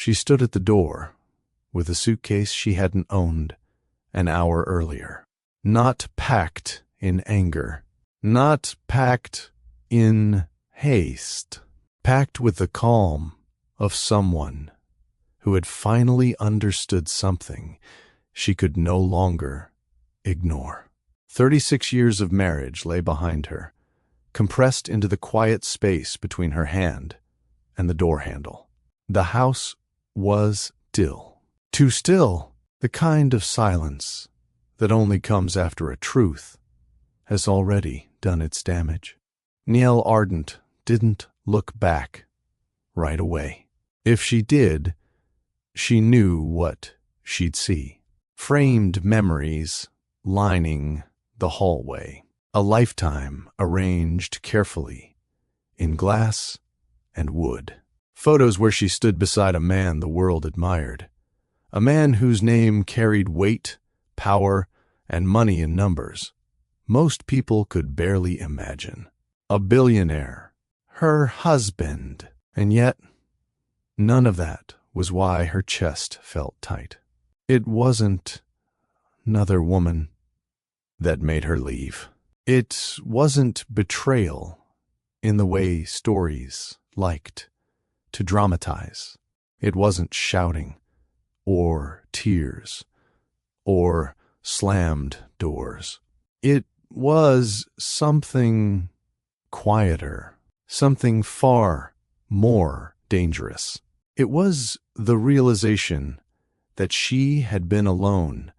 She stood at the door with a suitcase she hadn't owned an hour earlier. Not packed in anger, not packed in haste, packed with the calm of someone who had finally understood something she could no longer ignore. 36 years of marriage lay behind her, compressed into the quiet space between her hand and the door handle. The house was still. Too still, the kind of silence that only comes after a truth has already done its damage. Niall Ardent didn't look back right away. If she did, she knew what she'd see. Framed memories lining the hallway. A lifetime arranged carefully in glass and wood. Photos where she stood beside a man the world admired. A man whose name carried weight, power, and money in numbers most people could barely imagine. A billionaire, her husband, and yet none of that was why her chest felt tight. It wasn't another woman that made her leave. It wasn't betrayal in the way stories liked to dramatize. It wasn't shouting or tears or slammed doors. It was something quieter, something far more dangerous. It was the realization that she had been alone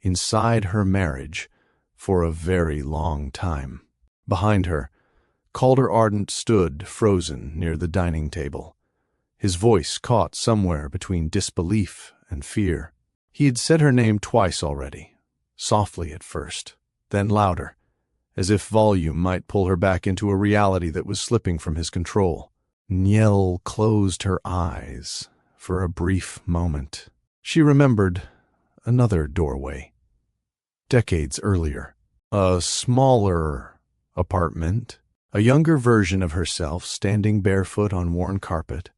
inside her marriage for a very long time. Behind her, Calder Ardent stood frozen near the dining table, his voice caught somewhere between disbelief and fear. He had said her name twice already, softly at first, then louder, as if volume might pull her back into a reality that was slipping from his control. Niall closed her eyes for a brief moment. She remembered another doorway. Decades earlier, a smaller apartment, a younger version of herself standing barefoot on worn carpet,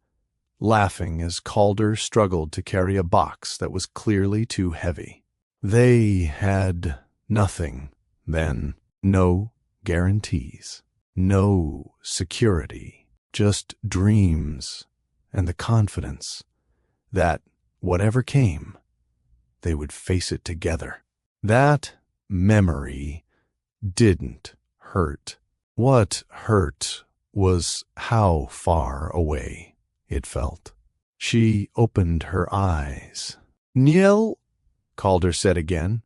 laughing as Calder struggled to carry a box that was clearly too heavy. They had nothing then, no guarantees, no security, just dreams and the confidence that whatever came, they would face it together. That memory didn't hurt. What hurt was how far away it felt. She opened her eyes. "Niall," Calder said again,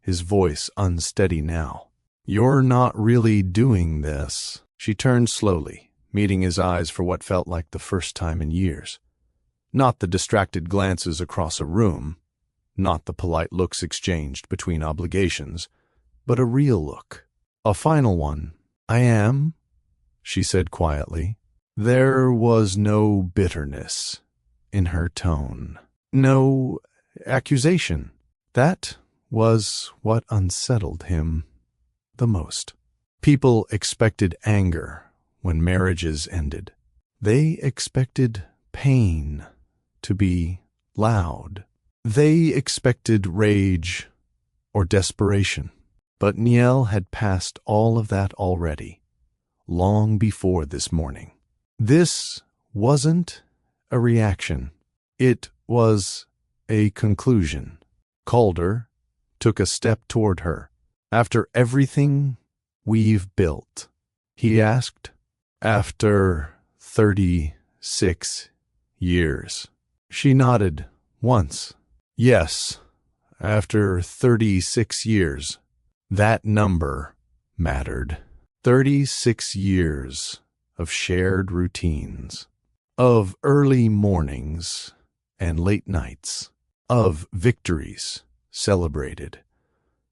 his voice unsteady now. "You're not really doing this." She turned slowly, meeting his eyes for what felt like the first time in years. Not the distracted glances across a room, not the polite looks exchanged between obligations, but a real look, a final one. "I am," she said quietly. There was no bitterness in her tone, no accusation. That was what unsettled him the most. People expected anger when marriages ended. They expected pain to be loud. They expected rage or desperation. But Niall had passed all of that already, long before this morning. This wasn't a reaction. It was a conclusion. Calder took a step toward her. "After everything we've built?" he asked. "After 36 years. She nodded once. "Yes, after 36 years. That number mattered. 36 years of shared routines, of early mornings and late nights, of victories celebrated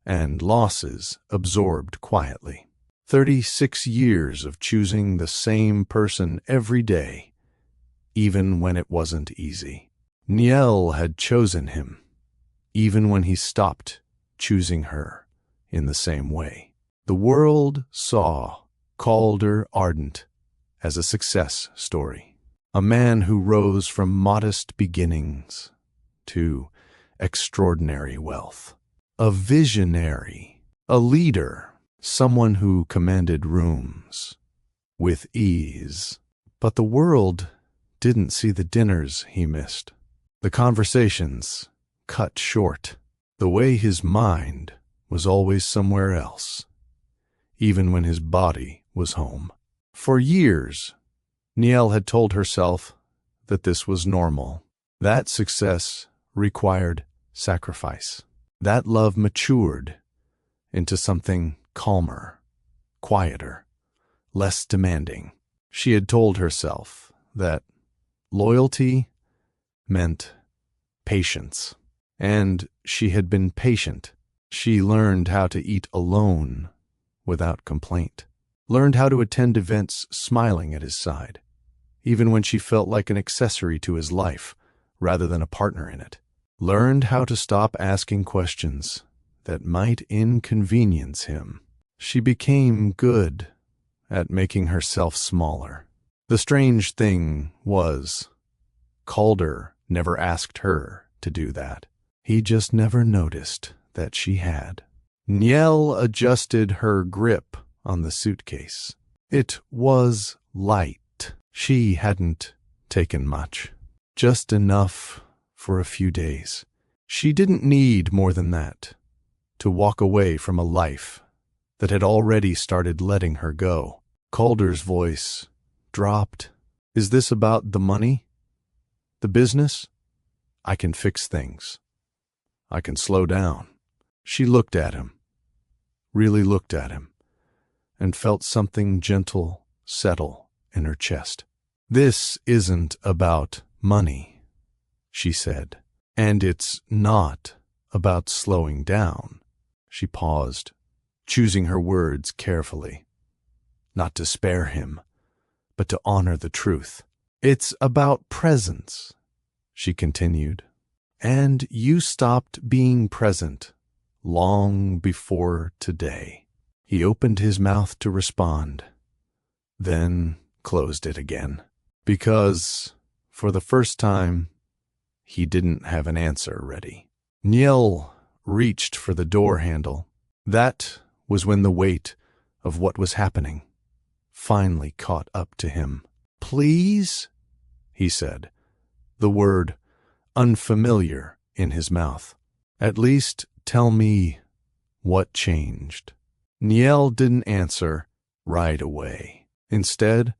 and losses absorbed quietly. 36 years of choosing the same person every day, even when it wasn't easy. Niall had chosen him, even when he stopped choosing her in the same way. The world saw Calder Ardent as a success story. A man who rose from modest beginnings to extraordinary wealth. A visionary, a leader, someone who commanded rooms with ease. But the world didn't see the dinners he missed, the conversations cut short, the way his mind was always somewhere else, even when his body was home. For years, Niel had told herself that this was normal, that success required sacrifice, that love matured into something calmer, quieter, less demanding. She had told herself that loyalty meant patience, and she had been patient. She learned how to eat alone without complaint, learned how to attend events smiling at his side, even when she felt like an accessory to his life rather than a partner in it, learned how to stop asking questions that might inconvenience him. She became good at making herself smaller. The strange thing was, Calder never asked her to do that. He just never noticed that she had. Niel adjusted her grip on the suitcase. It was light. She hadn't taken much, just enough for a few days. She didn't need more than that to walk away from a life that had already started letting her go. Calder's voice dropped. Is this about the money? The business? I can fix things. I can slow down. She looked at him, really looked at him, and felt something gentle settle in her chest. This isn't about money, she said, and it's not about slowing down. She paused, choosing her words carefully, not to spare him, but to honor the truth. It's about presence, she continued, and you stopped being present long before today. He opened his mouth to respond, then closed it again, because, for the first time, he didn't have an answer ready. Niel reached for the door handle. That was when the weight of what was happening finally caught up to him. Please, he said, the word unfamiliar in his mouth. At least tell me what changed. Niel didn't answer right away. Instead,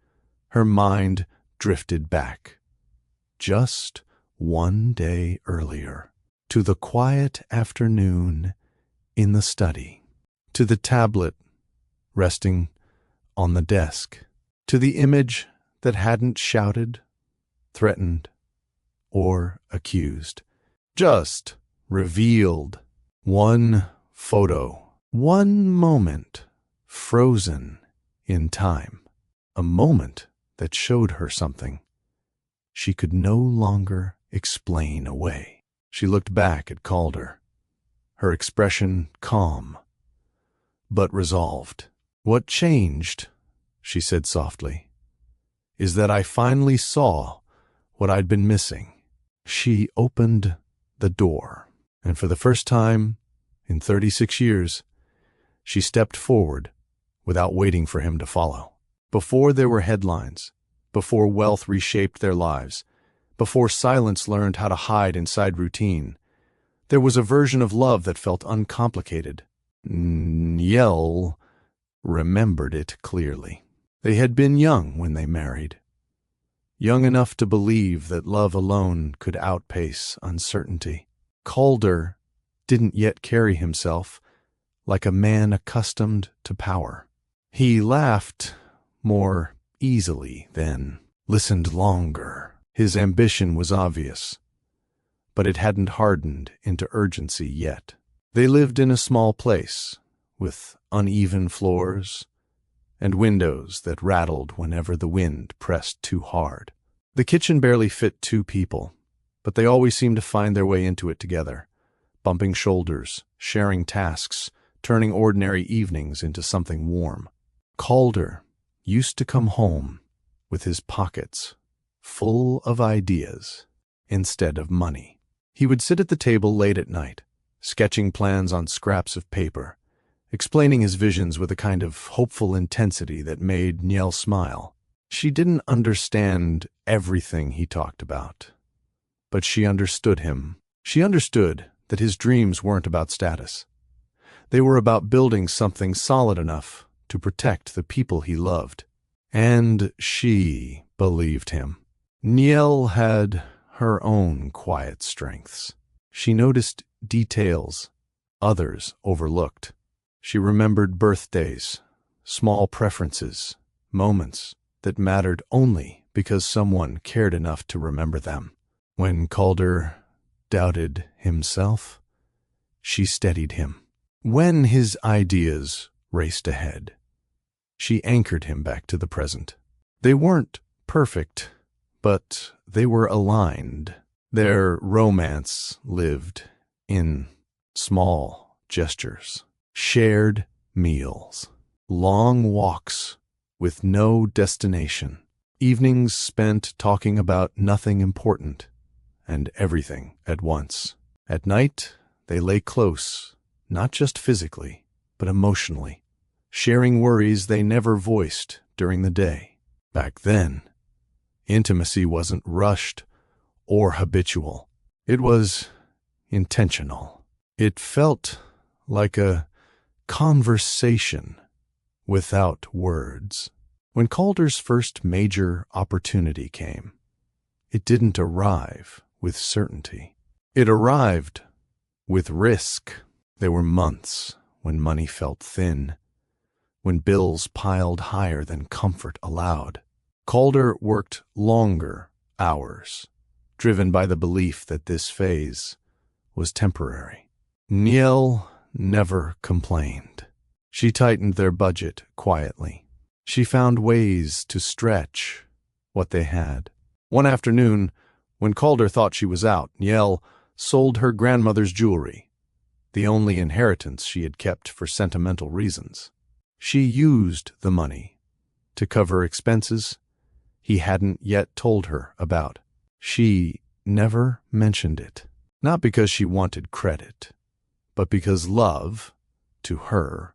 her mind drifted back, just one day earlier, to the quiet afternoon in the study, to the tablet resting on the desk, to the image that hadn't shouted, threatened, or accused, just revealed. One photo, one moment, frozen in time, a moment that showed her something she could no longer explain away. She looked back at Calder, her expression calm, but resolved. What changed, she said softly, is that I finally saw what I'd been missing. She opened the door, and for the first time in 36 years, she stepped forward without waiting for him to follow. Before there were headlines, before wealth reshaped their lives, before silence learned how to hide inside routine, there was a version of love that felt uncomplicated. Niel remembered it clearly. They had been young when they married, young enough to believe that love alone could outpace uncertainty. Calder didn't yet carry himself like a man accustomed to power. He laughed more easily then, listened longer. His ambition was obvious, but it hadn't hardened into urgency yet. They lived in a small place, with uneven floors and windows that rattled whenever the wind pressed too hard. The kitchen barely fit 2 people, but they always seemed to find their way into it together, bumping shoulders, sharing tasks, turning ordinary evenings into something warm. Calder used to come home with his pockets full of ideas instead of money. He would sit at the table late at night, sketching plans on scraps of paper, explaining his visions with a kind of hopeful intensity that made Niel smile. She didn't understand everything he talked about, but she understood him. She understood that his dreams weren't about status. They were about building something solid enough to protect the people he loved. And she believed him. Niel had her own quiet strengths. She noticed details others overlooked. She remembered birthdays, small preferences, moments that mattered only because someone cared enough to remember them. When Calder doubted himself, she steadied him. When his ideas raced ahead, she anchored him back to the present. They weren't perfect, but they were aligned. Their romance lived in small gestures, shared meals, long walks with no destination, evenings spent talking about nothing important and everything at once. At night, they lay close, not just physically, but emotionally, sharing worries they never voiced during the day. Back then, intimacy wasn't rushed or habitual. It was intentional. It felt like a conversation without words. When Calder's first major opportunity came, it didn't arrive with certainty. It arrived with risk. There were months when money felt thin, when bills piled higher than comfort allowed. Calder worked longer hours, driven by the belief that this phase was temporary. Niel never complained. She tightened their budget quietly. She found ways to stretch what they had. One afternoon, when Calder thought she was out, Niel sold her grandmother's jewelry, the only inheritance she had kept for sentimental reasons. She used the money to cover expenses he hadn't yet told her about. She never mentioned it, not because she wanted credit, but because love, to her,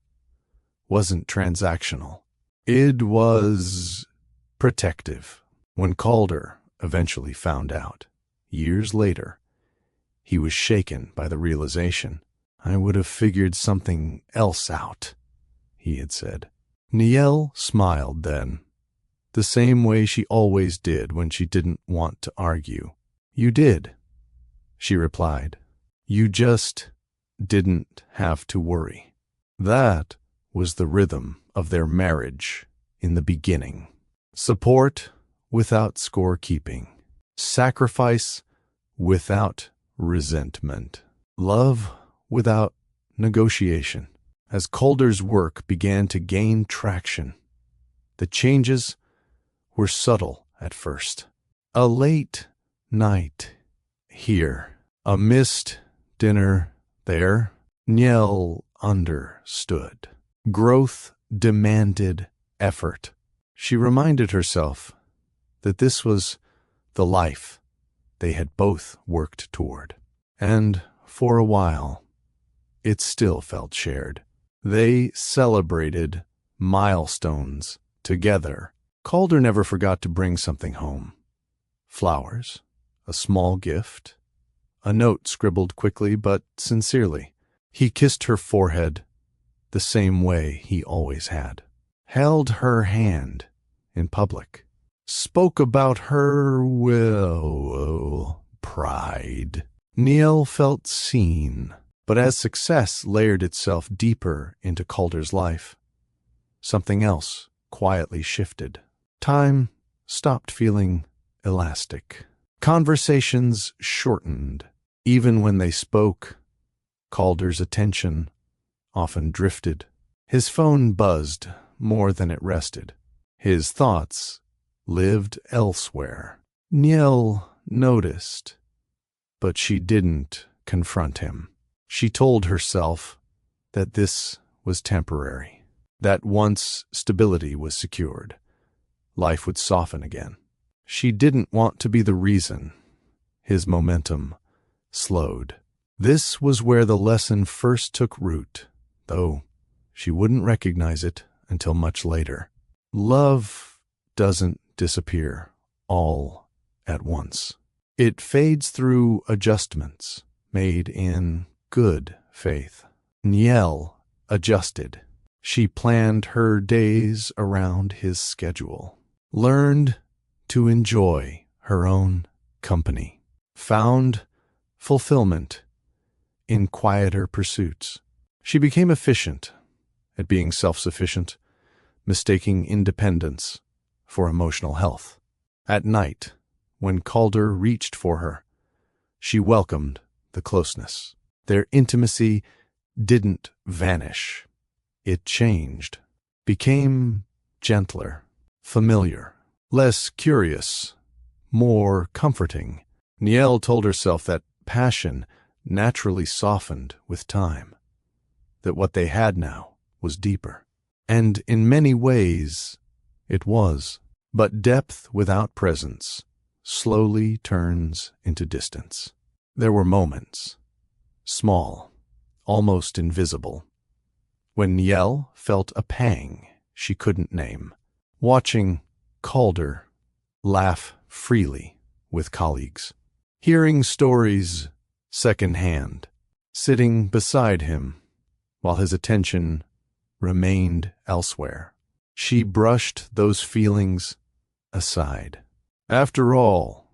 wasn't transactional. It was protective. When Calder eventually found out, years later, he was shaken by the realization. "I would have figured something else out," he had said. Niel smiled then, the same way she always did when she didn't want to argue. "You did," she replied. "You just didn't have to worry." That was the rhythm of their marriage in the beginning. Support without scorekeeping. Sacrifice without resentment. Love without negotiation. As Calder's work began to gain traction, the changes were subtle at first. A late night here, a missed dinner there. Niel understood. Growth demanded effort. She reminded herself that this was the life they had both worked toward. And for a while, it still felt shared. They celebrated milestones together. Calder never forgot to bring something home. Flowers, a small gift, a note scribbled quickly but sincerely. He kissed her forehead the same way he always had, held her hand in public, spoke about her pride. Niel felt seen, but as success layered itself deeper into Calder's life, something else quietly shifted. Time stopped feeling elastic. Conversations shortened. Even when they spoke, Calder's attention often drifted. His phone buzzed more than it rested. His thoughts lived elsewhere. Niel noticed, but she didn't confront him. She told herself that this was temporary, that once stability was secured, life would soften again. She didn't want to be the reason his momentum slowed. This was where the lesson first took root, though she wouldn't recognize it until much later. Love doesn't disappear all at once. It fades through adjustments made in good faith. Niel adjusted. She planned her days around his schedule, learned to enjoy her own company, found fulfillment in quieter pursuits. She became efficient at being self-sufficient, mistaking independence for emotional health. At night, when Calder reached for her, she welcomed the closeness. Their intimacy didn't vanish. It changed, became gentler, familiar, less curious, more comforting. Niel told herself that passion naturally softened with time, that what they had now was deeper. And in many ways, it was. But depth without presence slowly turns into distance. There were moments, small, almost invisible, when Niel felt a pang she couldn't name, watching Calder laugh freely with colleagues, hearing stories secondhand, sitting beside him while his attention remained elsewhere. She brushed those feelings aside. After all,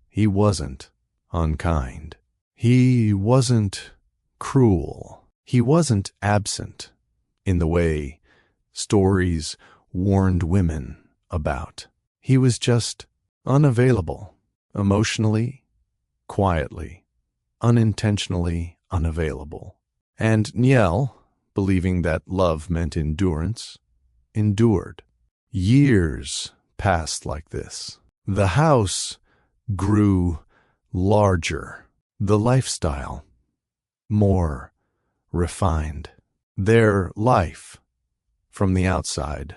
he wasn't unkind. He wasn't cruel. He wasn't absent in the way stories warned women about. He was just unavailable, emotionally, quietly, unintentionally unavailable. And Niel, believing that love meant endurance, endured. Years passed like this. The house grew larger, the lifestyle more refined. Their life, from the outside,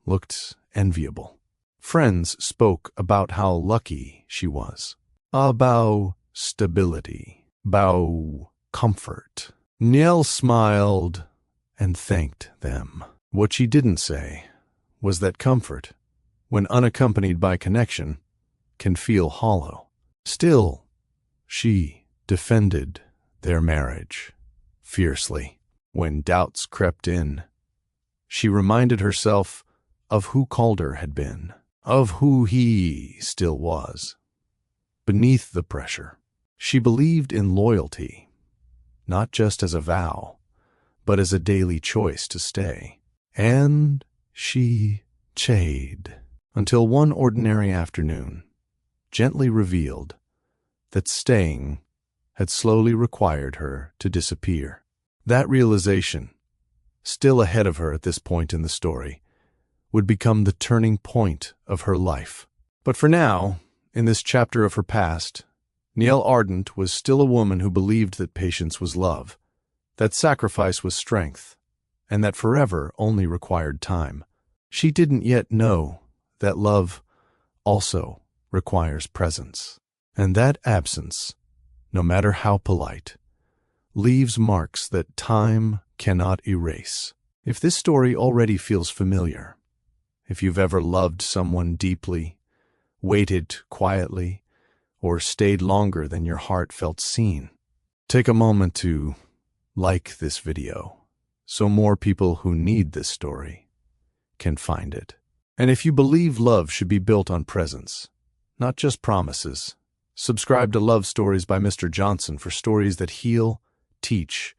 looked enviable. Friends spoke about how lucky she was, about stability, about comfort. Niel smiled and thanked them. What she didn't say was that comfort, when unaccompanied by connection, can feel hollow. Still, she defended their marriage fiercely. When doubts crept in, she reminded herself of who Calder had been, of who he still was. Beneath the pressure, she believed in loyalty, not just as a vow, but as a daily choice to stay. And she stayed until one ordinary afternoon gently revealed that staying had slowly required her to disappear. That realization, still ahead of her at this point in the story, would become the turning point of her life. But for now, in this chapter of her past, Niel Ardent was still a woman who believed that patience was love, that sacrifice was strength, and that forever only required time. She didn't yet know that love also requires presence, and that absence, no matter how polite, leaves marks that time cannot erase. If this story already feels familiar, if you've ever loved someone deeply, waited quietly, or stayed longer than your heart felt seen, take a moment to like this video so more people who need this story can find it. And if you believe love should be built on presence, not just promises, subscribe to Love Stories by Mr. Johnson for stories that heal, teach,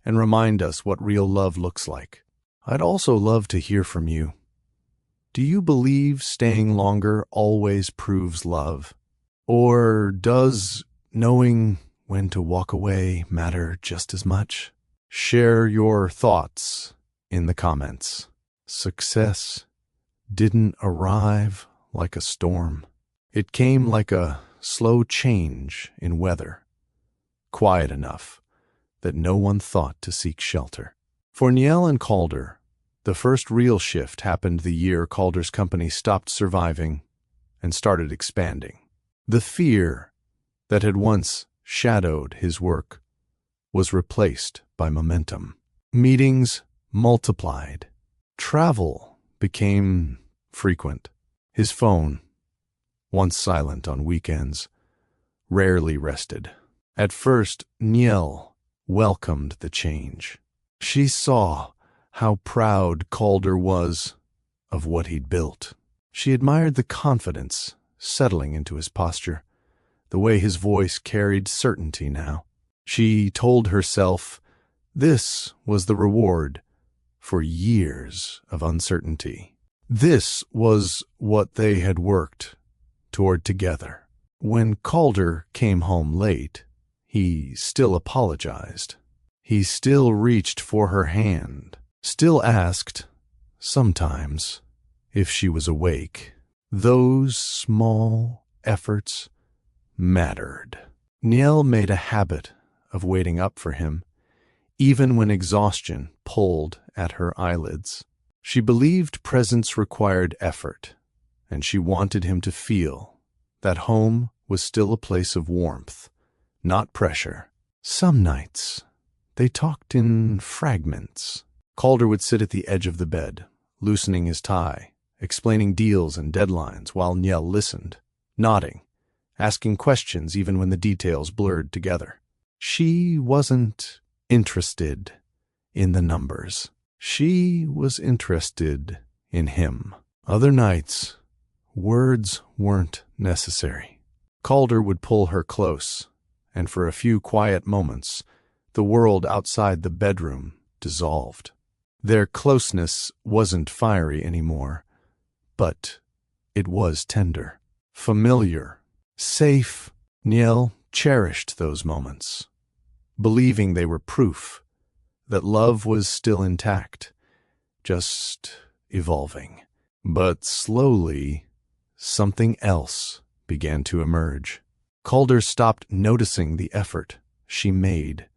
and remind us what real love looks like. I'd also love to hear from you. Do you believe staying longer always proves love? Or does knowing when to walk away matter just as much? Share your thoughts in the comments. Success didn't arrive like a storm. It came like a slow change in weather, quiet enough that no one thought to seek shelter. For Niel and Calder, the first real shift happened the year Calder's company stopped surviving and started expanding. The fear that had once shadowed his work was replaced by momentum. Meetings multiplied. Travel became frequent. His phone, once silent on weekends, rarely rested. At first, Niel welcomed the change. She saw how proud Calder was of what he'd built. She admired the confidence settling into his posture, the way his voice carried certainty now. She told herself this was the reward for years of uncertainty. This was what they had worked toward together. When Calder came home late, he still apologized. He still reached for her hand, still asked, sometimes, if she was awake. Those small efforts mattered. Niel made a habit of waiting up for him, even when exhaustion pulled at her eyelids. She believed presence required effort, and she wanted him to feel that home was still a place of warmth, not pressure. Some nights, they talked in fragments. Calder would sit at the edge of the bed, loosening his tie, explaining deals and deadlines while Niel listened, nodding, asking questions even when the details blurred together. She wasn't interested in the numbers. She was interested in him. Other nights, words weren't necessary. Calder would pull her close, and for a few quiet moments, the world outside the bedroom dissolved. Their closeness wasn't fiery anymore, but it was tender, familiar, safe. Niel cherished those moments, believing they were proof that love was still intact, just evolving. But slowly, something else began to emerge. Calder stopped noticing the effort she made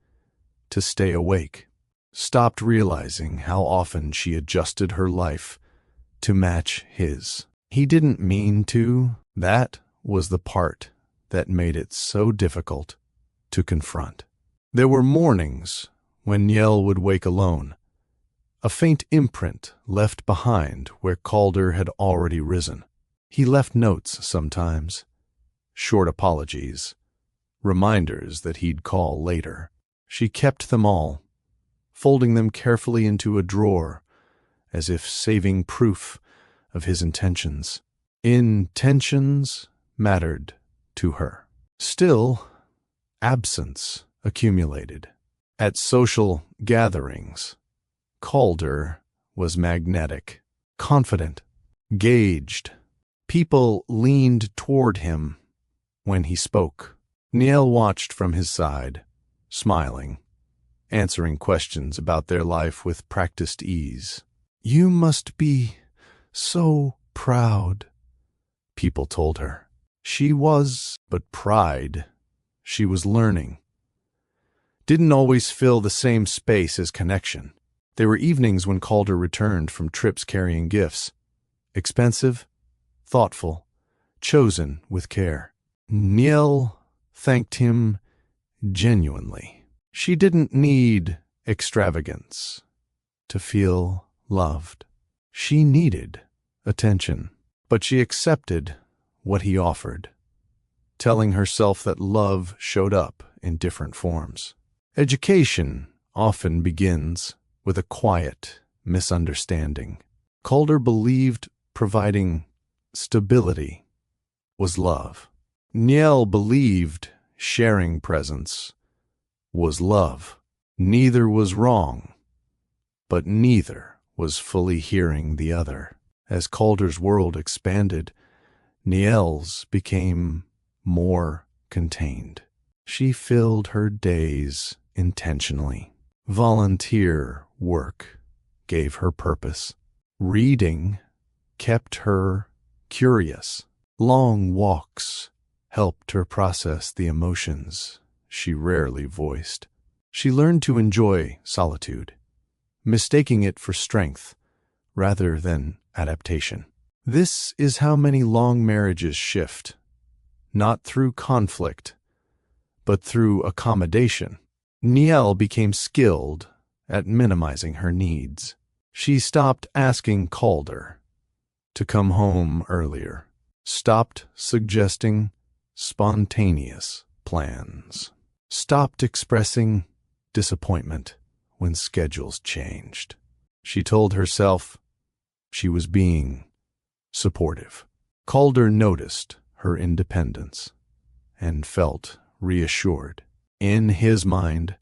to stay awake, stopped realizing how often she adjusted her life to match his. He didn't mean to. That was the part that made it so difficult to confront. There were mornings when Niel would wake alone, a faint imprint left behind where Calder had already risen. He left notes sometimes, short apologies, reminders that he'd call later. She kept them all, folding them carefully into a drawer, as if saving proof of his intentions. Intentions mattered to her. Still, absence accumulated. At social gatherings, Calder was magnetic, confident, gauged. People leaned toward him when he spoke. Niel watched from his side, smiling, answering questions about their life with practiced ease. "You must be so proud," people told her. She was, but pride, she was learning, didn't always fill the same space as connection. There were evenings when Calder returned from trips carrying gifts, expensive, thoughtful, chosen with care. Niel thanked him genuinely. She didn't need extravagance to feel loved. She needed attention, but she accepted what he offered, telling herself that love showed up in different forms. Education often begins with a quiet misunderstanding. Calder believed providing stability was love. Niel believed sharing presence was love. Neither was wrong, but neither was fully hearing the other. As Calder's world expanded, Niel's became more contained. She filled her days intentionally. Volunteer work gave her purpose. Reading kept her curious. Long walks helped her process the emotions she rarely voiced. She learned to enjoy solitude, mistaking it for strength rather than adaptation. This is how many long marriages shift, not through conflict, but through accommodation. Niall became skilled at minimizing her needs. She stopped asking Calder to come home earlier, stopped suggesting spontaneous plans, stopped expressing disappointment when schedules changed. She told herself she was being supportive. Calder noticed her independence and felt reassured. In his mind,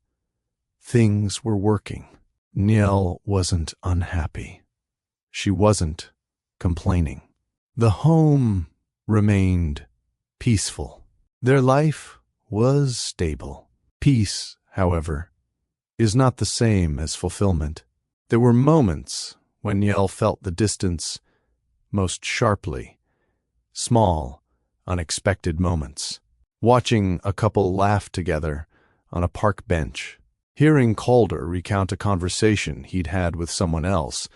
things were working. Niall wasn't unhappy. She wasn't complaining. The home remained peaceful. Their life was stable. Peace, however, is not the same as fulfillment. There were moments when Niall felt the distance most sharply. Small, unexpected moments. Watching a couple laugh together on a park bench. Hearing Calder recount a conversation he'd had with someone else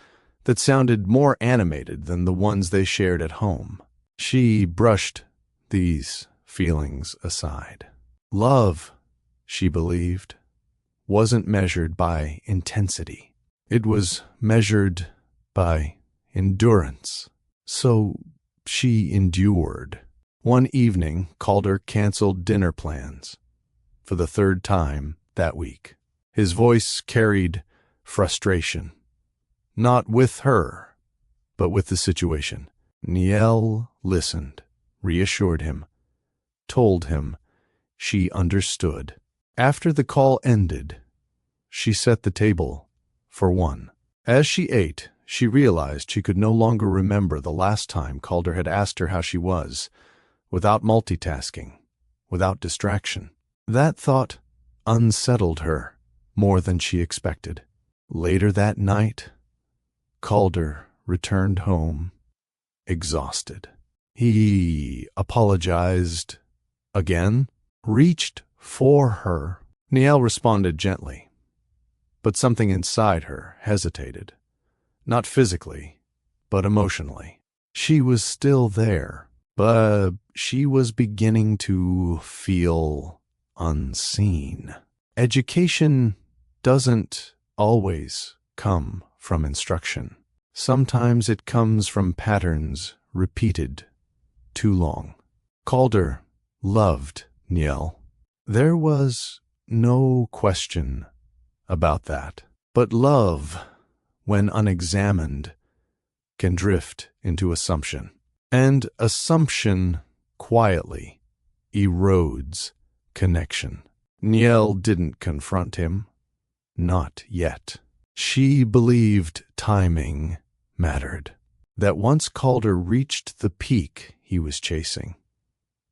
that sounded more animated than the ones they shared at home. She brushed these feelings aside. Love, she believed, wasn't measured by intensity. It was measured by endurance. So she endured. One evening, Calder canceled dinner plans for the third time that week. His voice carried frustration, not with her, but with the situation. Niall listened, reassured him, told him she understood. After the call ended, she set the table for one. As she ate, she realized she could no longer remember the last time Calder had asked her how she was, without multitasking, without distraction. That thought unsettled her more than she expected. Later that night, Calder returned home, exhausted. He apologized again, reached for her. Niall responded gently, but something inside her hesitated, not physically, but emotionally. She was still there, but she was beginning to feel unseen. Education doesn't always come from instruction. Sometimes it comes from patterns repeated too long. Calder loved Niall. There was no question about that. But love, when unexamined, can drift into assumption. And assumption quietly erodes connection. Niall didn't confront him. Not yet. She believed timing mattered. That once Calder reached the peak he was chasing,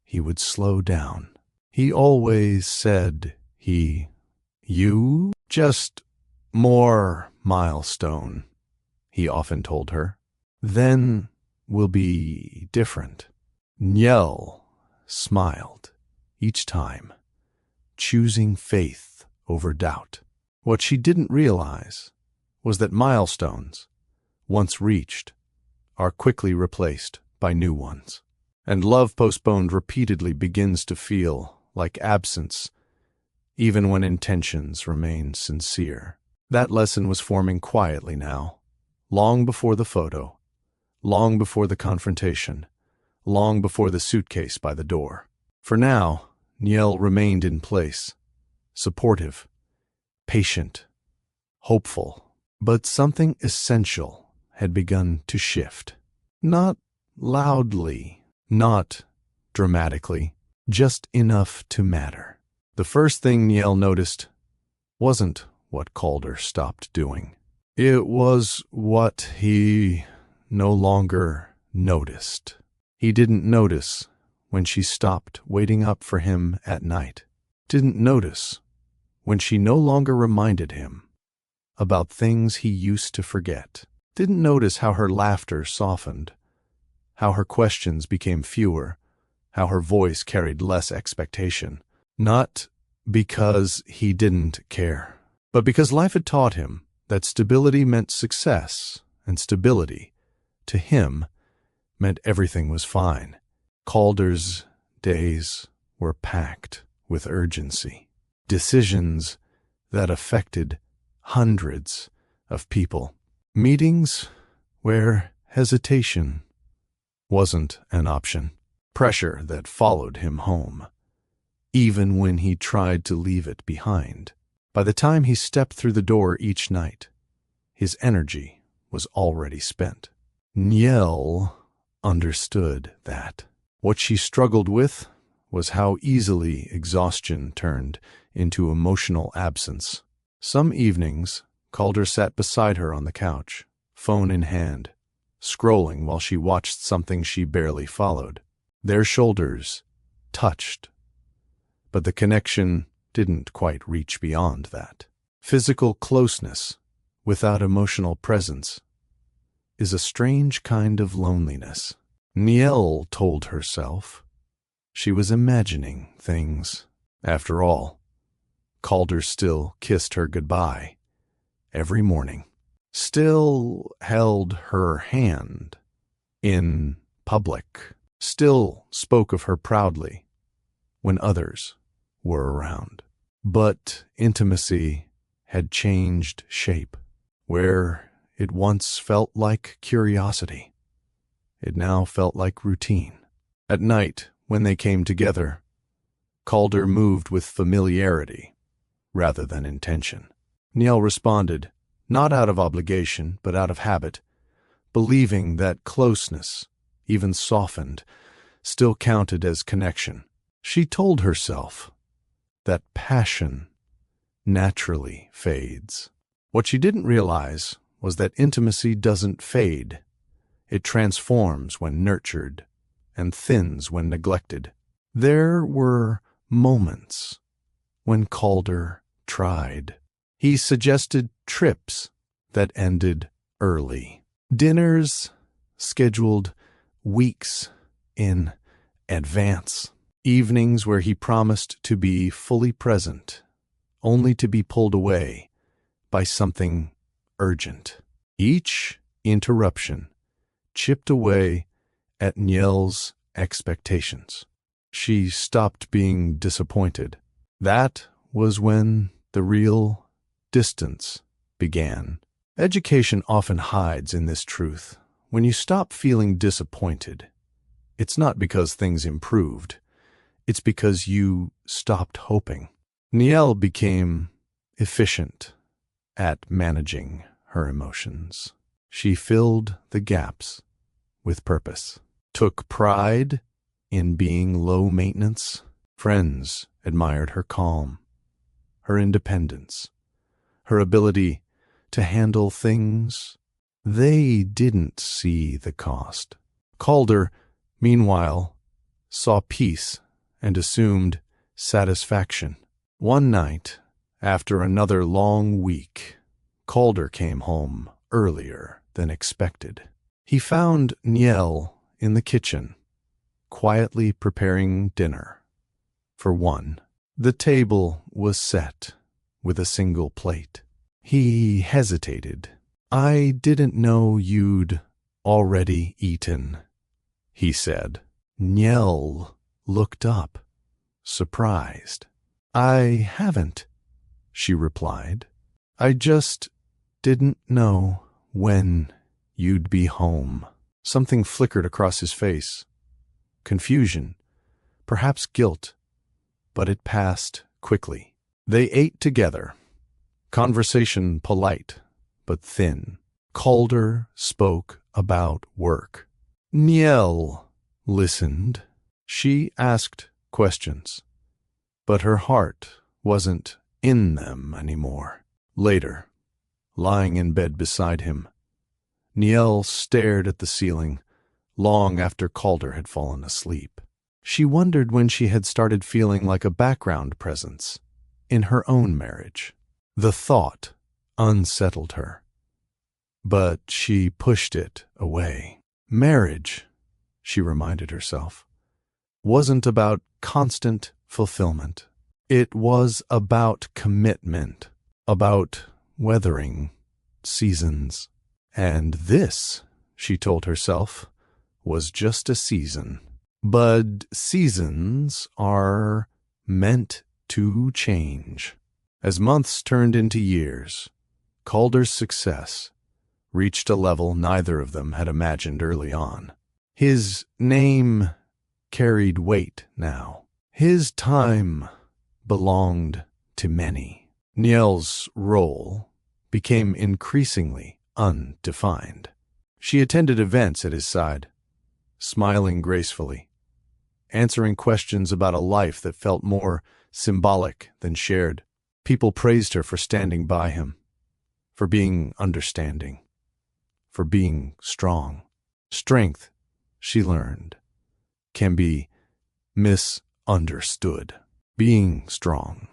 he would slow down. He always said you just more milestone, he often told her. Then will be different. Niall smiled each time, choosing faith over doubt. What she didn't realize was that milestones, once reached, are quickly replaced by new ones. And love postponed repeatedly begins to feel like absence, even when intentions remain sincere. That lesson was forming quietly now, long before the photo, long before the confrontation, long before the suitcase by the door. For now, Niall remained in place, supportive, patient, hopeful. But something essential had begun to shift. Not loudly, not dramatically, just enough to matter. The first thing Niall noticed wasn't what Calder stopped doing. It was what he no longer noticed. He didn't notice when she stopped waiting up for him at night. Didn't notice when she no longer reminded him about things he used to forget. Didn't notice how her laughter softened, how her questions became fewer, how her voice carried less expectation. Not because he didn't care, but because life had taught him that stability meant success, and stability, to him, meant everything was fine. Calder's days were packed with urgency. Decisions that affected hundreds of people. Meetings where hesitation wasn't an option. Pressure that followed him home, even when he tried to leave it behind. By the time he stepped through the door each night, his energy was already spent. Niel understood that. What she struggled with was how easily exhaustion turned into emotional absence. Some evenings, Calder sat beside her on the couch, phone in hand, scrolling while she watched something she barely followed. Their shoulders touched, but the connection didn't quite reach beyond that. Physical closeness without emotional presence is a strange kind of loneliness. Niel told herself she was imagining things. After all, Calder still kissed her goodbye every morning, still held her hand in public, still spoke of her proudly when others were around. But intimacy had changed shape. Where it once felt like curiosity, it now felt like routine. At night, when they came together, Calder moved with familiarity rather than intention. Niel responded, not out of obligation, but out of habit, believing that closeness, even softened, still counted as connection. She told herself that passion naturally fades. What she didn't realize was that intimacy doesn't fade. It transforms when nurtured and thins when neglected. There were moments when Calder tried. He suggested trips that ended early, dinners scheduled weeks in advance, evenings where he promised to be fully present, only to be pulled away by something urgent. Each interruption chipped away at Niel's expectations. She stopped being disappointed. That was when the real distance began. Education often hides in this truth. When you stop feeling disappointed, it's not because things improved. It's because you stopped hoping. Niel became efficient at managing her emotions. She filled the gaps with purpose, took pride in being low maintenance. Friends admired her calm, her independence, her ability to handle things. They didn't see the cost. Calder, meanwhile, saw peace and assumed satisfaction. One night, after another long week, Calder came home earlier than expected. He found Niel in the kitchen, quietly preparing dinner. For one, the table was set with a single plate. He hesitated. "I didn't know you'd already eaten," he said. Niel looked up, surprised. "I haven't," she replied. "I just didn't know when you'd be home." Something flickered across his face. Confusion, perhaps guilt, but it passed quickly. They ate together, conversation polite but thin. Calder spoke about work. Niel listened. She asked questions, but her heart wasn't in them anymore. Later, lying in bed beside him, Niel stared at the ceiling long after Calder had fallen asleep. She wondered when she had started feeling like a background presence in her own marriage. The thought unsettled her, but she pushed it away. Marriage, she reminded herself, wasn't about constant fulfillment. It was about commitment, about weathering seasons. And this, she told herself, was just a season. But seasons are meant to change. As months turned into years, Calder's success reached a level neither of them had imagined early on. His name carried weight now. His time belonged to many. Nielle's role became increasingly undefined. She attended events at his side, smiling gracefully, answering questions about a life that felt more symbolic than shared. People praised her for standing by him, for being understanding, for being strong. Strength, she learned, can be misunderstood. Being strong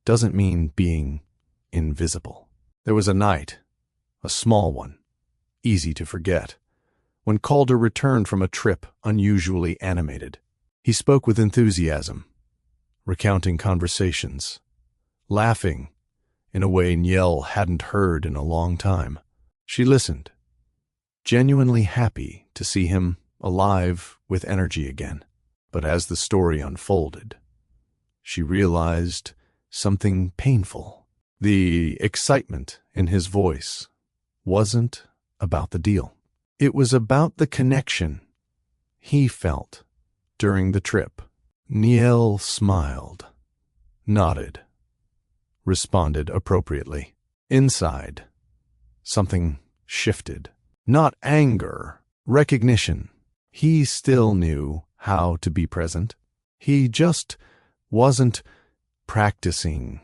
doesn't mean being invisible. There was a night, a small one, easy to forget, when Calder returned from a trip unusually animated. He spoke with enthusiasm, recounting conversations, laughing in a way Nielle hadn't heard in a long time. She listened, genuinely happy to see him alive with energy again. But as the story unfolded, she realized something painful. The excitement in his voice wasn't about the deal. It was about the connection he felt during the trip. Nielle smiled, nodded, responded appropriately. Inside, something shifted. Not anger, recognition. He still knew how to be present. He just wasn't practicing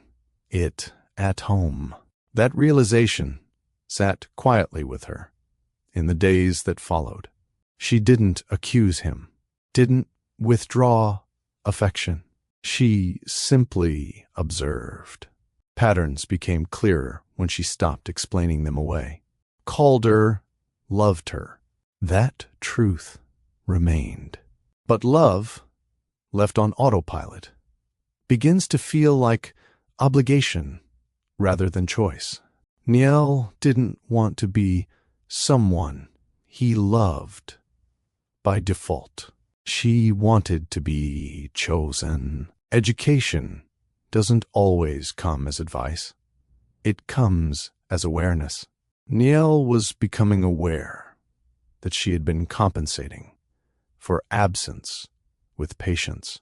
it at home. That realization sat quietly with her in the days that followed. She didn't accuse him, didn't withdraw affection. She simply observed. Patterns became clearer when she stopped explaining them away. Calder loved her. That truth remained. But love, left on autopilot, begins to feel like obligation rather than choice. Nielle didn't want to be someone he loved by default. She wanted to be chosen. Education doesn't always come as advice. It comes as awareness. Nielle was becoming aware that she had been compensating for absence with patience,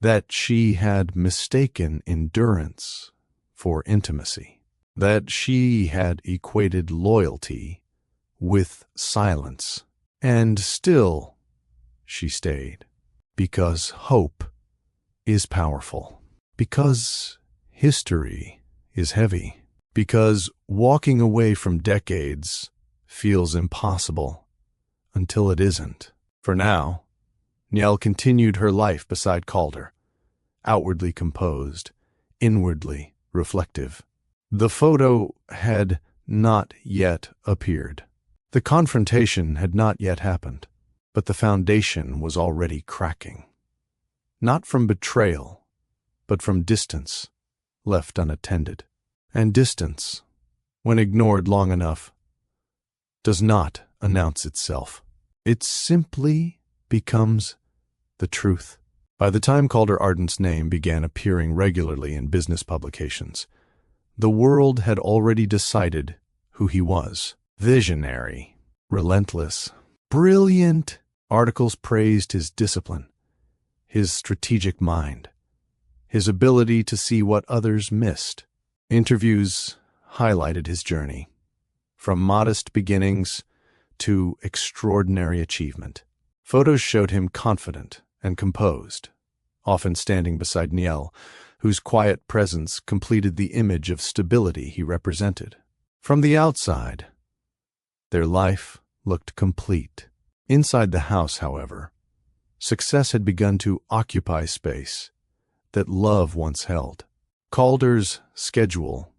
that she had mistaken endurance for intimacy, that she had equated loyalty with silence. And still, she stayed, because hope is powerful, because history is heavy, because walking away from decades feels impossible until it isn't. For now, Nielle continued her life beside Calder, outwardly composed, inwardly reflective. The photo had not yet appeared. The confrontation had not yet happened, but the foundation was already cracking. Not from betrayal, but from distance, left unattended. And distance, when ignored long enough, does not announce itself. It simply becomes the truth. By the time Calder Ardent's name began appearing regularly in business publications, the world had already decided who he was. Visionary, relentless, brilliant. Articles praised his discipline, his strategic mind, his ability to see what others missed. Interviews highlighted his journey, from modest beginnings to extraordinary achievement. Photos showed him confident and composed, often standing beside Nielle, whose quiet presence completed the image of stability he represented. From the outside, their life looked complete. Inside the house, however, success had begun to occupy space that love once held. Calder's schedule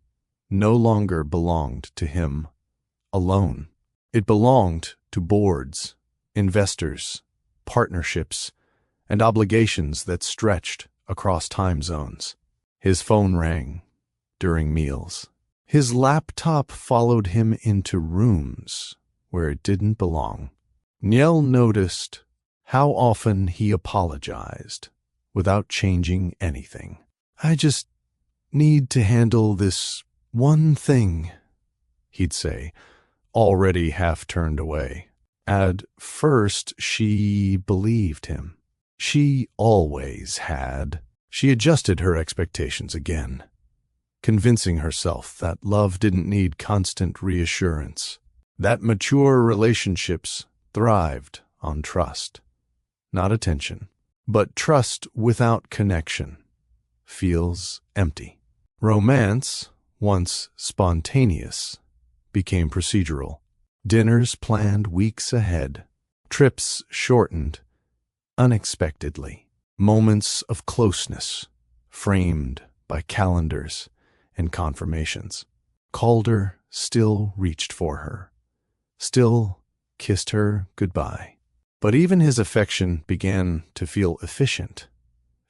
no longer belonged to him alone. It belonged to boards, investors, partnerships, and obligations that stretched across time zones. His phone rang during meals. His laptop followed him into rooms where it didn't belong. Niel noticed how often he apologized without changing anything. "I just need to handle this one thing," he'd say, already half turned away. At first, she believed him. She always had. She adjusted her expectations again, convincing herself that love didn't need constant reassurance, that mature relationships thrived on trust, not attention. But trust without connection feels empty. Romance, once spontaneous, became procedural. Dinners planned weeks ahead, trips shortened unexpectedly, moments of closeness framed by calendars and confirmations. Calder still reached for her, still kissed her goodbye. But even his affection began to feel efficient,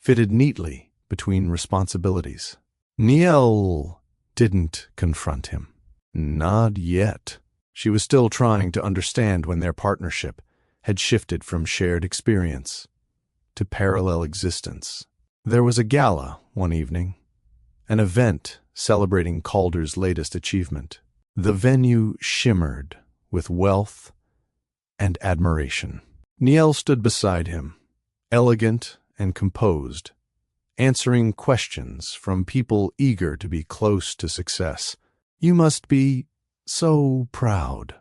fitted neatly between responsibilities. Niel didn't confront him. Not yet. She was still trying to understand when their partnership had shifted from shared experience to parallel existence. There was a gala one evening, an event celebrating Calder's latest achievement. The venue shimmered with wealth and admiration. Niel stood beside him, elegant and composed, answering questions from people eager to be close to success. "You must be so proud,"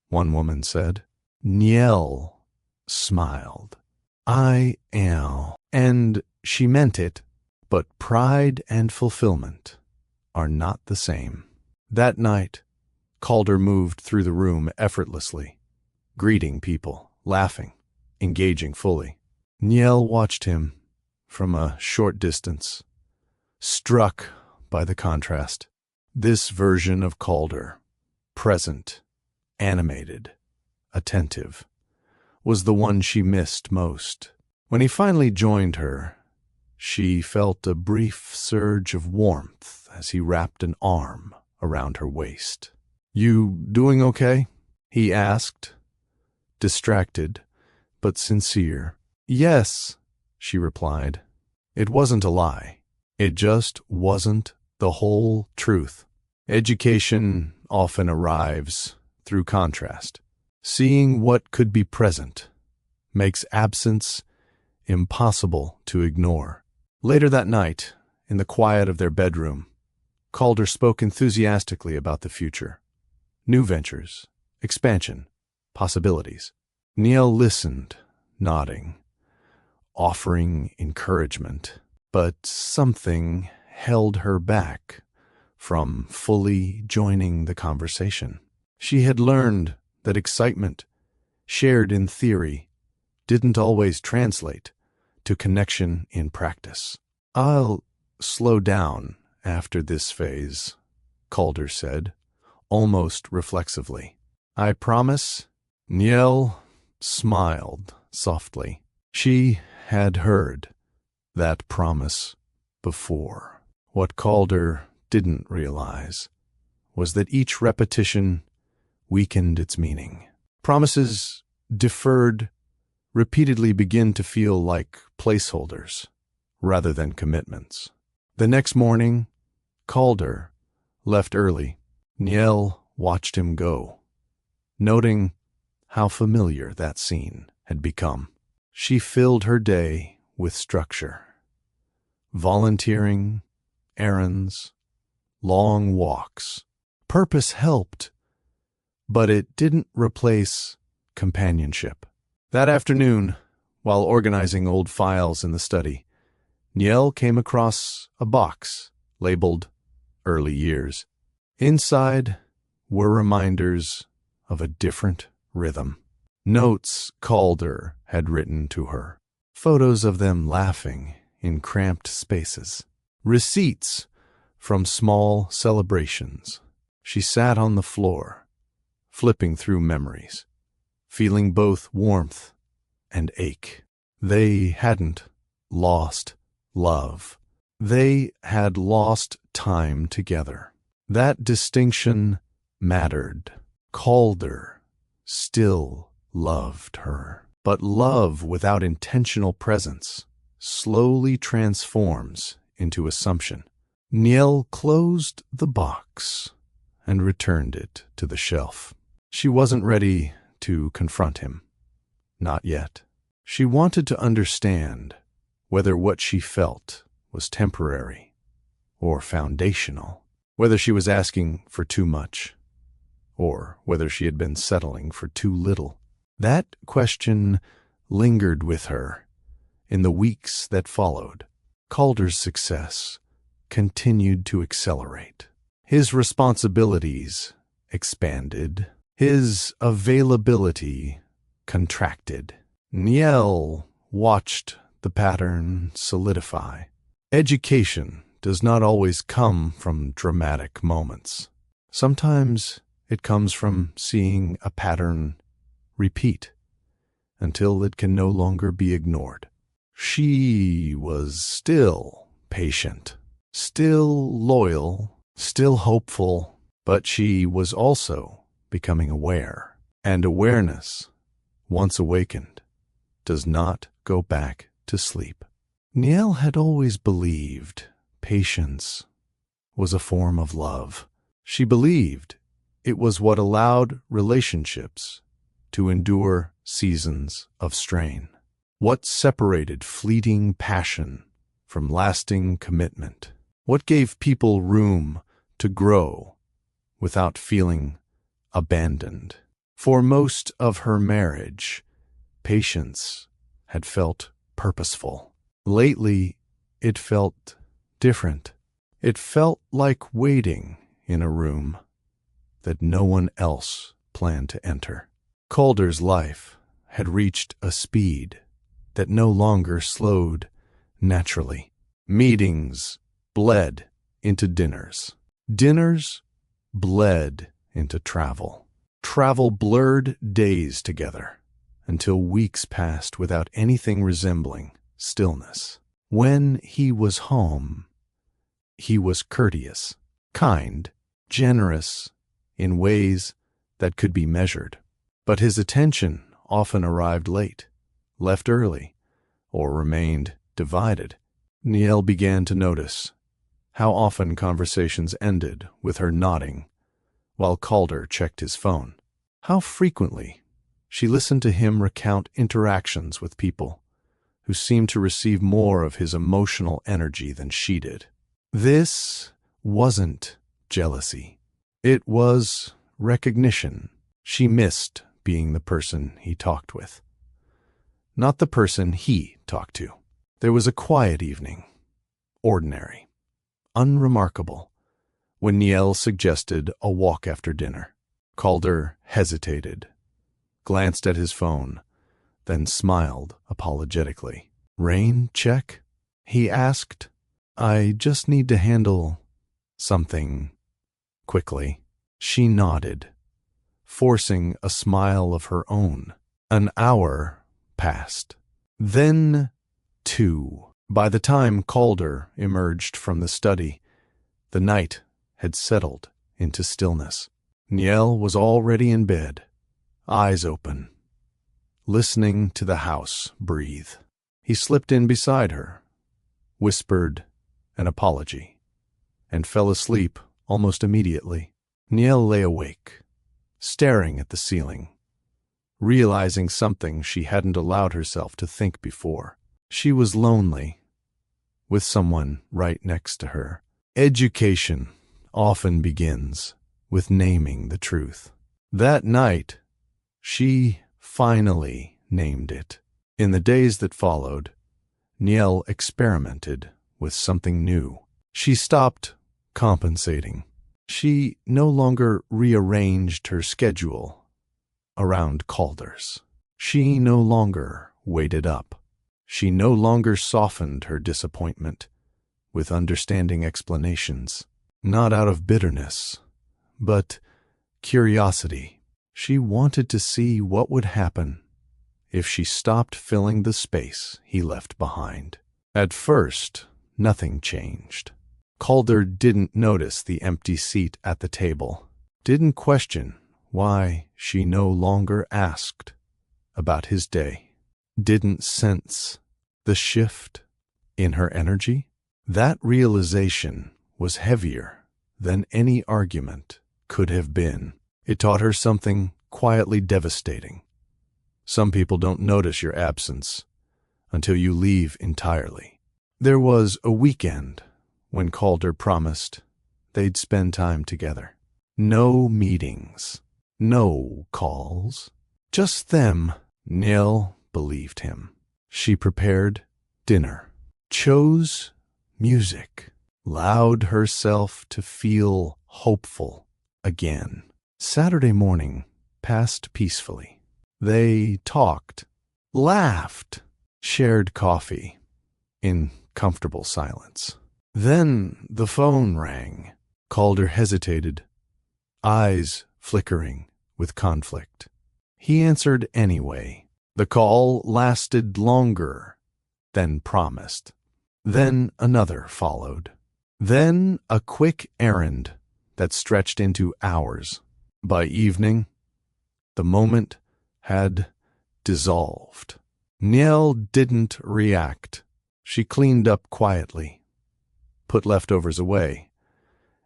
one woman said. Niel smiled. "I am." And she meant it, but pride and fulfillment are not the same. That night, Calder moved through the room effortlessly, greeting people, laughing, engaging fully. Niel watched him from a short distance, struck by the contrast. This version of Calder, present, animated, attentive, was the one she missed most. When he finally joined her, she felt a brief surge of warmth as he wrapped an arm around her waist. "You doing okay?" he asked, distracted but sincere. "Yes," she replied. It wasn't a lie. It just wasn't the whole truth. Education often arrives through contrast. Seeing what could be present makes absence impossible to ignore. Later that night, in the quiet of their bedroom, Calder spoke enthusiastically about the future. New ventures, expansion, possibilities. Niel listened, nodding, offering encouragement, but something held her back from fully joining the conversation. She had learned that excitement, shared in theory, didn't always translate to connection in practice. "I'll slow down after this phase," Calder said, almost reflexively. "I promise." Niel smiled softly. She had heard that promise before. What Calder didn't realize was that each repetition weakened its meaning. Promises deferred repeatedly begin to feel like placeholders rather than commitments. The next morning, Calder left early. Niel watched him go, noting how familiar that scene had become. She filled her day with structure. Volunteering, errands, long walks. Purpose helped, but it didn't replace companionship. That afternoon, while organizing old files in the study, Niel came across a box labeled "Early Years." Inside were reminders of a different rhythm. Notes Calder had written to her. Photos of them laughing in cramped spaces. Receipts from small celebrations. She sat on the floor, flipping through memories, feeling both warmth and ache. They hadn't lost love. They had lost time together. That distinction mattered. Calder still loved her. But love without intentional presence slowly transforms into assumption. Niel closed the box and returned it to the shelf. She wasn't ready to confront him. Not yet. She wanted to understand whether what she felt was temporary or foundational, whether she was asking for too much or whether she had been settling for too little. That question lingered with her in the weeks that followed. Calder's success continued to accelerate. His responsibilities expanded. His availability contracted. Niel watched the pattern solidify. Education does not always come from dramatic moments. Sometimes it comes from seeing a pattern repeat until it can no longer be ignored. She was still patient, still loyal, still hopeful, but she was also becoming aware. And awareness, once awakened, does not go back to sleep. Niel had always believed patience was a form of love. She believed it was what allowed relationships to endure seasons of strain. What separated fleeting passion from lasting commitment? What gave people room to grow without feeling abandoned? For most of her marriage, patience had felt purposeful. Lately, it felt different. It felt like waiting in a room that no one else planned to enter. Calder's life had reached a speed that no longer slowed naturally. Meetings bled into dinners. Dinners bled into travel. Travel blurred days together until weeks passed without anything resembling stillness. When he was home, he was courteous, kind, generous in ways that could be measured. But his attention often arrived late, left early, or remained divided. Niel began to notice how often conversations ended with her nodding while Calder checked his phone. How frequently she listened to him recount interactions with people who seemed to receive more of his emotional energy than she did. This wasn't jealousy. It was recognition. She missed being the person he talked with, not the person he talked to. There was a quiet evening, ordinary, unremarkable, when Niel suggested a walk after dinner. Calder hesitated, glanced at his phone, then smiled apologetically. "Rain check?" he asked. "I just need to handle something quickly." She nodded, forcing a smile of her own. An hour passed. Then 2. By the time Calder emerged from the study, the night had settled into stillness. Niel was already in bed, eyes open, listening to the house breathe. He slipped in beside her, whispered an apology, and fell asleep almost immediately. Niel lay awake, staring at the ceiling, realizing something she hadn't allowed herself to think before. She was lonely, with someone right next to her. Education often begins with naming the truth. That night, she finally named it. In the days that followed, Niel experimented with something new. She stopped compensating. She no longer rearranged her schedule around Calder's. She no longer waited up. She no longer softened her disappointment with understanding explanations, not out of bitterness, but curiosity. She wanted to see what would happen if she stopped filling the space he left behind. At first, nothing changed. Calder didn't notice the empty seat at the table, didn't question why she no longer asked about his day, didn't sense the shift in her energy. That realization was heavier than any argument could have been. It taught her something quietly devastating. Some people don't notice your absence until you leave entirely. There was a weekend when Calder promised they'd spend time together. No meetings, no calls, just them. Niall believed him. She prepared dinner, chose music, allowed herself to feel hopeful again. Saturday morning passed peacefully. They talked, laughed, shared coffee in comfortable silence. Then the phone rang. Calder hesitated, eyes flickering with conflict. He answered anyway. The call lasted longer than promised. Then another followed. Then a quick errand that stretched into hours. By evening, the moment had dissolved. Niall didn't react. She cleaned up quietly, put leftovers away,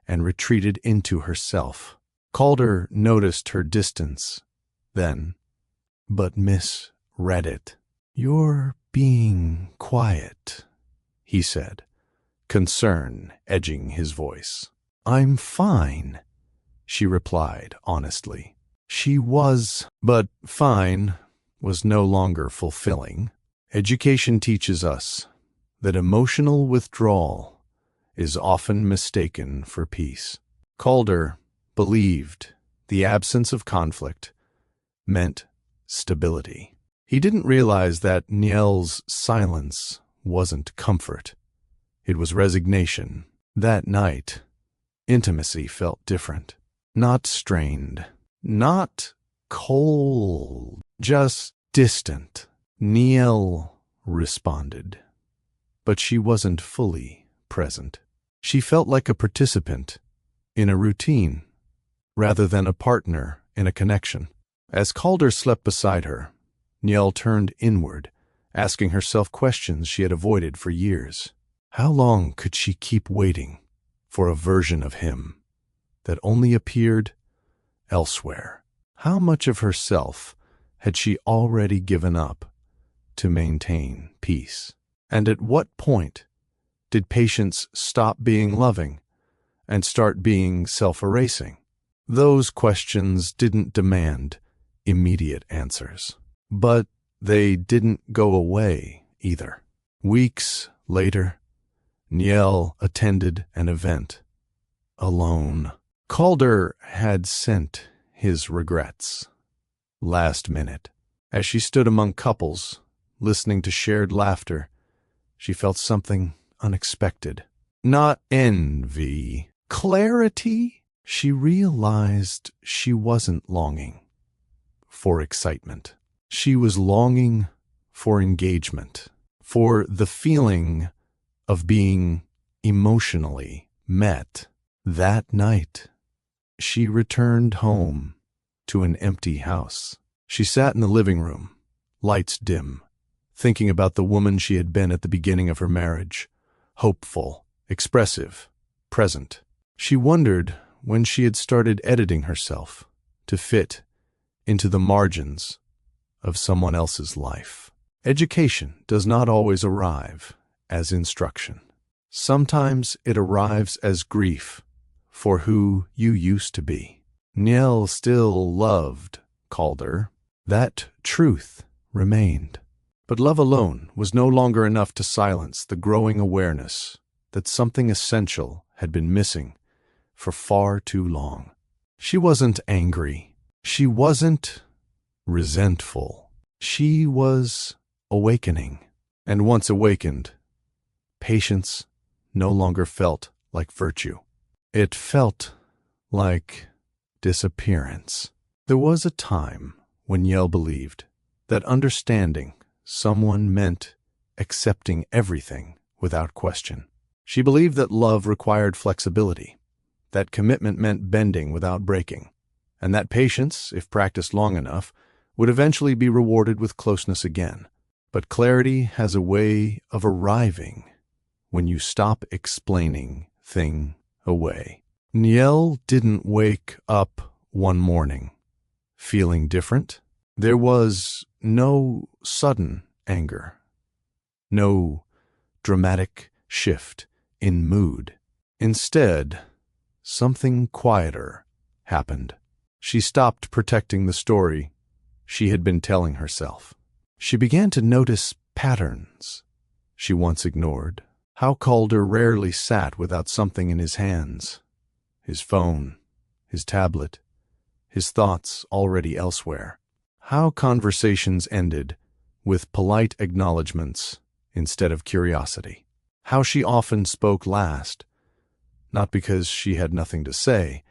and retreated into herself. Calder noticed her distance then, but misread it. "You're being quiet," he said, concern edging his voice. "I'm fine," she replied honestly. She was, but fine was no longer fulfilling. Education teaches us that emotional withdrawal is often mistaken for peace. Calder believed the absence of conflict meant stability. He didn't realize that Niall's silence wasn't comfort. It was resignation. That night, intimacy felt different. Not strained, not cold, just distant. Niall responded, but she wasn't fully present. She felt like a participant in a routine rather than a partner in a connection. As Calder slept beside her, Niall turned inward, asking herself questions she had avoided for years. How long could she keep waiting for a version of him that only appeared elsewhere? How much of herself had she already given up to maintain peace? And at what point did patience stop being loving and start being self-erasing? Those questions didn't demand immediate answers, but they didn't go away either. Weeks later, Niall attended an event alone. Calder had sent his regrets last minute. As she stood among couples, listening to shared laughter, she felt something unexpected. Not envy, clarity. She realized she wasn't longing for excitement. She was longing for engagement, for the feeling of being emotionally met. That night, she returned home to an empty house. She sat in the living room, lights dim, thinking about the woman she had been at the beginning of her marriage, hopeful, expressive, present. She wondered when she had started editing herself to fit into the margins of someone else's life. Education does not always arrive as instruction. Sometimes it arrives as grief for who you used to be. Niall still loved Calder. That truth remained. But love alone was no longer enough to silence the growing awareness that something essential had been missing for far too long. She wasn't angry. She wasn't resentful. She was awakening. And once awakened, patience no longer felt like virtue. It felt like disappearance. There was a time when Niall believed that understanding someone meant accepting everything without question. She believed that love required flexibility, that commitment meant bending without breaking, and that patience, if practiced long enough, would eventually be rewarded with closeness again. But clarity has a way of arriving when you stop explaining thing away. Niel didn't wake up one morning feeling different. There was no sudden anger, no dramatic shift in mood. Instead, something quieter happened. She stopped protecting the story she had been telling herself. She began to notice patterns she once ignored. How Calder rarely sat without something in his hands. His phone, his tablet, his thoughts already elsewhere. How conversations ended with polite acknowledgments instead of curiosity. How she often spoke last, not because she had nothing to say,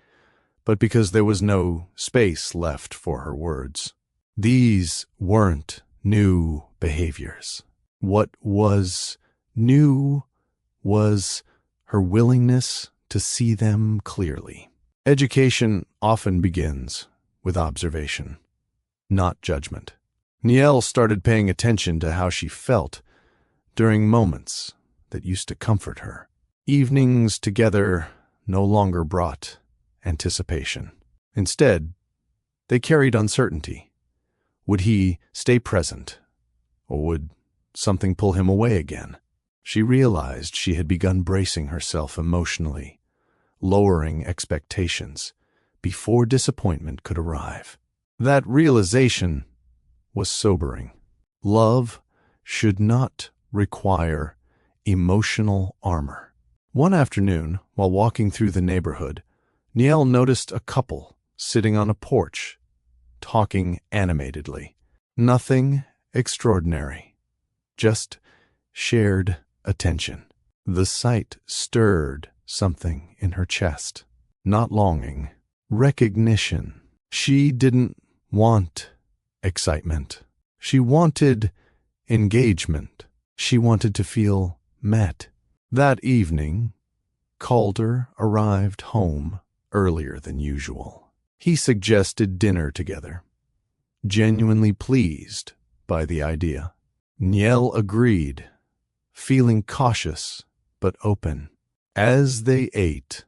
but because there was no space left for her words. These weren't new behaviors. What was new was her willingness to see them clearly. Education often begins with observation, not judgment. Niel started paying attention to how she felt during moments that used to comfort her. Evenings together no longer brought anticipation. Instead, they carried uncertainty. Would he stay present, or would something pull him away again? She realized she had begun bracing herself emotionally, lowering expectations before disappointment could arrive. That realization was sobering. Love should not require emotional armor. One afternoon, while walking through the neighborhood, Niel noticed a couple sitting on a porch, talking animatedly. Nothing extraordinary, just shared attention. The sight stirred something in her chest. Not longing, recognition. She didn't want excitement. She wanted engagement. She wanted to feel met. That evening, Calder arrived home earlier than usual. He suggested dinner together, genuinely pleased by the idea. Niel agreed, feeling cautious but open. As they ate,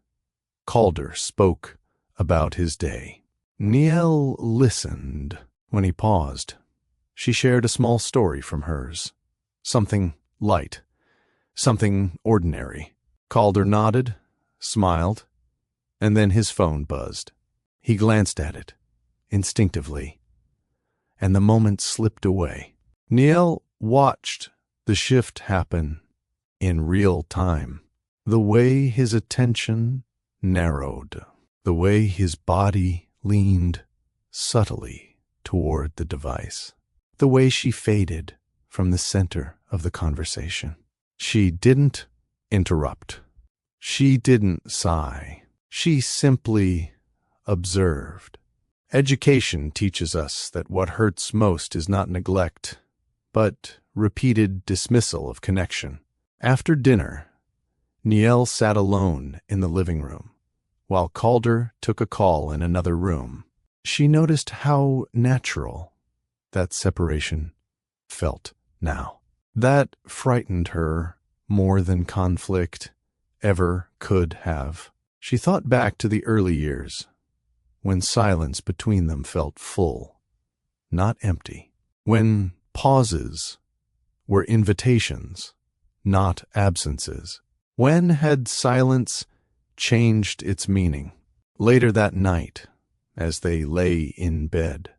Calder spoke about his day. Niel listened. When he paused, she shared a small story from hers. Something light, something ordinary. Calder nodded, smiled, and then his phone buzzed. He glanced at it, instinctively, and the moment slipped away. Niel watched the shift happen in real time. The way his attention narrowed, the way his body leaned subtly toward the device, the way she faded from the center of the conversation. She didn't interrupt. She didn't sigh. She simply observed. Education teaches us that what hurts most is not neglect, but repeated dismissal of connection. After dinner, Niel sat alone in the living room, while Calder took a call in another room. She noticed how natural that separation felt now. That frightened her more than conflict ever could have. She thought back to the early years, when silence between them felt full, not empty. When pauses were invitations, not absences. When had silence changed its meaning? Later that night, as they lay in bed,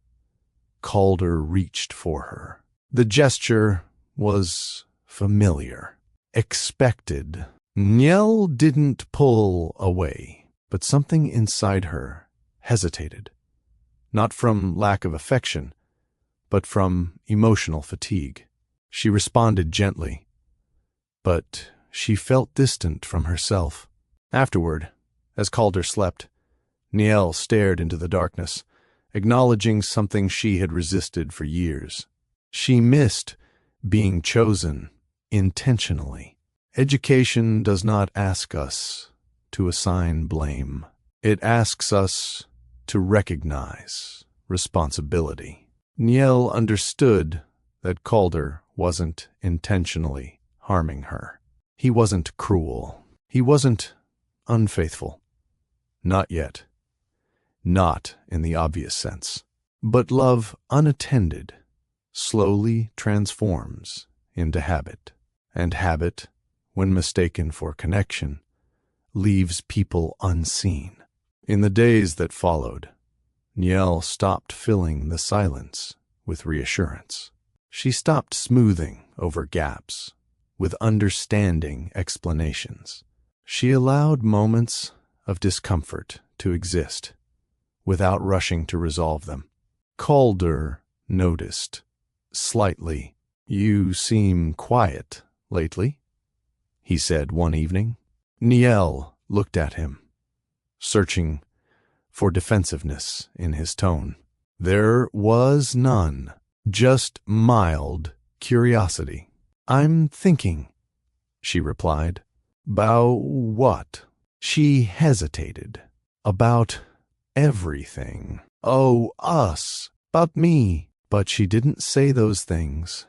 Calder reached for her. The gesture was familiar, expected. Niel didn't pull away, but something inside her hesitated, not from lack of affection, but from emotional fatigue. She responded gently, but she felt distant from herself. Afterward, as Calder slept, Niel stared into the darkness, acknowledging something she had resisted for years. She missed being chosen intentionally. Education does not ask us to assign blame. It asks us to recognize responsibility. Niel understood that Calder wasn't intentionally harming her. He wasn't cruel. He wasn't unfaithful. Not yet. Not in the obvious sense. But love unattended slowly transforms into habit. And habit, when mistaken for connection, leaves people unseen. In the days that followed, Niel stopped filling the silence with reassurance. She stopped smoothing over gaps with understanding explanations. She allowed moments of discomfort to exist without rushing to resolve them. Calder noticed, slightly, "You seem quiet lately," he said one evening. Niel looked at him, searching for defensiveness in his tone. There was none, just mild curiosity. "I'm thinking," she replied. "'Bout what?" She hesitated. "About everything. Oh, us. 'Bout me." But she didn't say those things.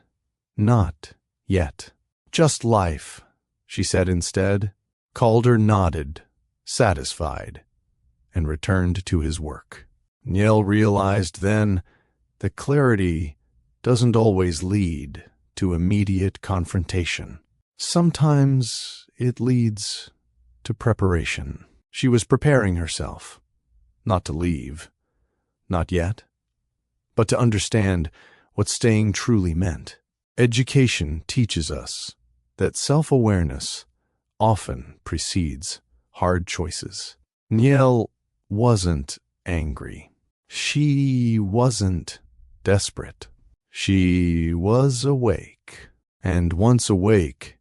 Not yet. "Just life," she said instead. Calder nodded, satisfied, and returned to his work. Niel realized then that clarity doesn't always lead to immediate confrontation. Sometimes it leads to preparation. She was preparing herself, not to leave, not yet, but to understand what staying truly meant. Education teaches us that self-awareness often precedes hard choices. Niel wasn't angry. She wasn't desperate. She was awake. And once awake,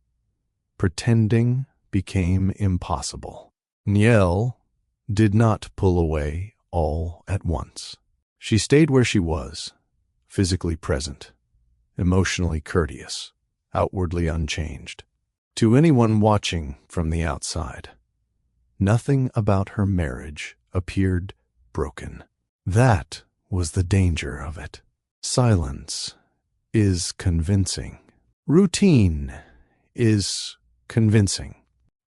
pretending became impossible. Niel did not pull away all at once. She stayed where she was, physically present, emotionally courteous, outwardly unchanged. To anyone watching from the outside, nothing about her marriage appeared broken. That was the danger of it. Silence is convincing. Routine is convincing.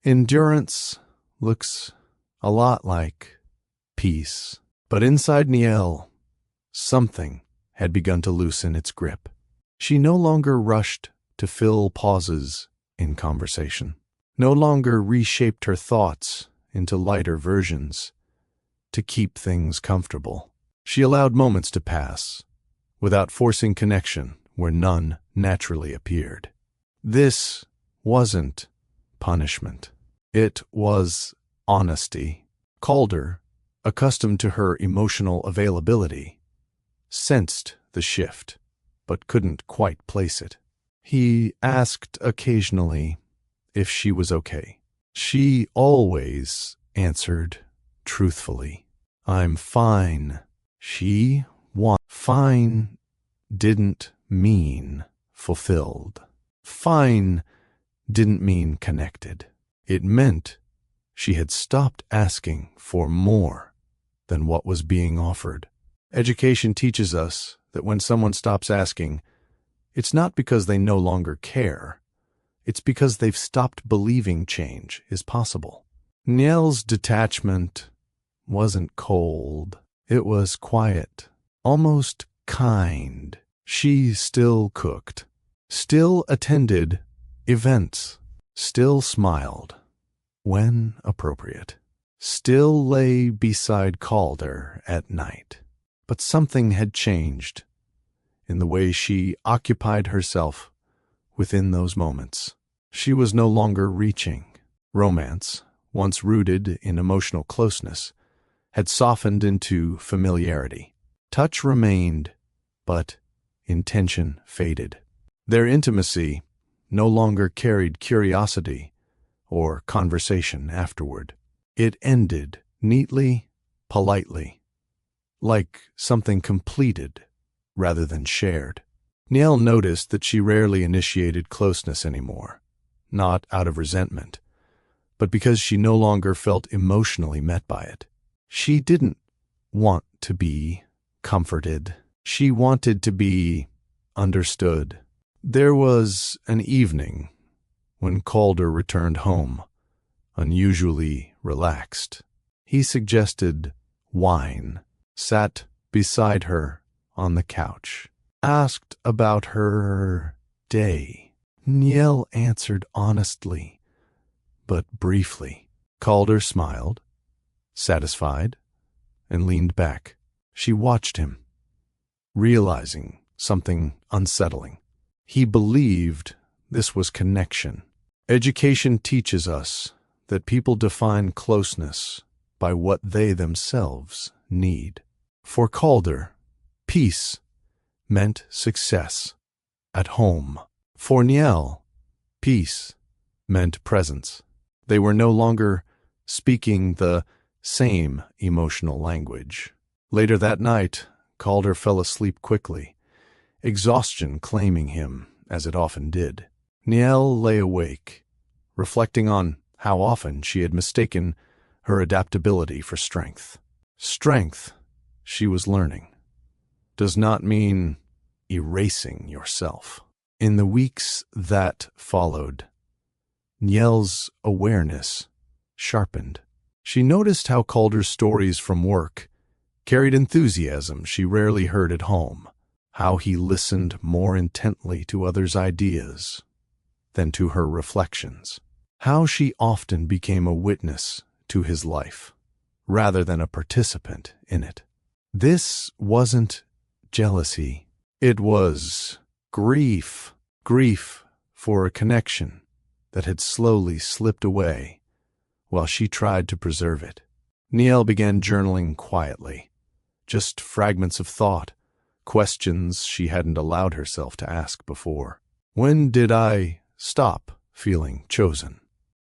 Endurance looks a lot like peace. But inside Niel, something had begun to loosen its grip. She no longer rushed to fill pauses in conversation, no longer reshaped her thoughts into lighter versions to keep things comfortable. She allowed moments to pass without forcing connection where none naturally appeared. This wasn't punishment. It was honesty. Calder, accustomed to her emotional availability, sensed the shift, but couldn't quite place it. He asked occasionally if she was okay. She always answered truthfully, "I'm fine." Fine didn't mean fulfilled. Fine didn't mean connected. It meant she had stopped asking for more than what was being offered. Education teaches us that when someone stops asking, it's not because they no longer care. It's because they've stopped believing change is possible. Niel's detachment wasn't cold. It was quiet, almost kind. She still cooked, still attended events, still smiled when appropriate, still lay beside Calder at night. But something had changed in the way she occupied herself within those moments. She was no longer reaching. Romance, once rooted in emotional closeness, had softened into familiarity. Touch remained, but intention faded. Their intimacy no longer carried curiosity or conversation afterward. It ended neatly, politely, like something completed rather than shared. Niel noticed that she rarely initiated closeness anymore, not out of resentment, but because she no longer felt emotionally met by it. She didn't want to be comforted. She wanted to be understood. There was an evening when Calder returned home, unusually relaxed. He suggested wine, sat beside her on the couch, asked about her day. Niel answered honestly, but briefly. Calder smiled, satisfied, and leaned back. She watched him, realizing something unsettling. He believed this was connection. Education teaches us that people define closeness by what they themselves need. For Calder, peace meant success at home. For Niel, peace meant presence. They were no longer speaking the same emotional language. Later that night, Calder fell asleep quickly, exhaustion claiming him, as it often did. Niel lay awake, reflecting on how often she had mistaken her adaptability for strength. Strength, she was learning, does not mean erasing yourself. In the weeks that followed, Niel's awareness sharpened. She noticed how Calder's stories from work carried enthusiasm she rarely heard at home, how he listened more intently to others' ideas than to her reflections, how she often became a witness to his life rather than a participant in it. This wasn't jealousy. It was grief. Grief for a connection that had slowly slipped away while she tried to preserve it. Niel began journaling quietly, just fragments of thought, questions she hadn't allowed herself to ask before. When did I stop feeling chosen?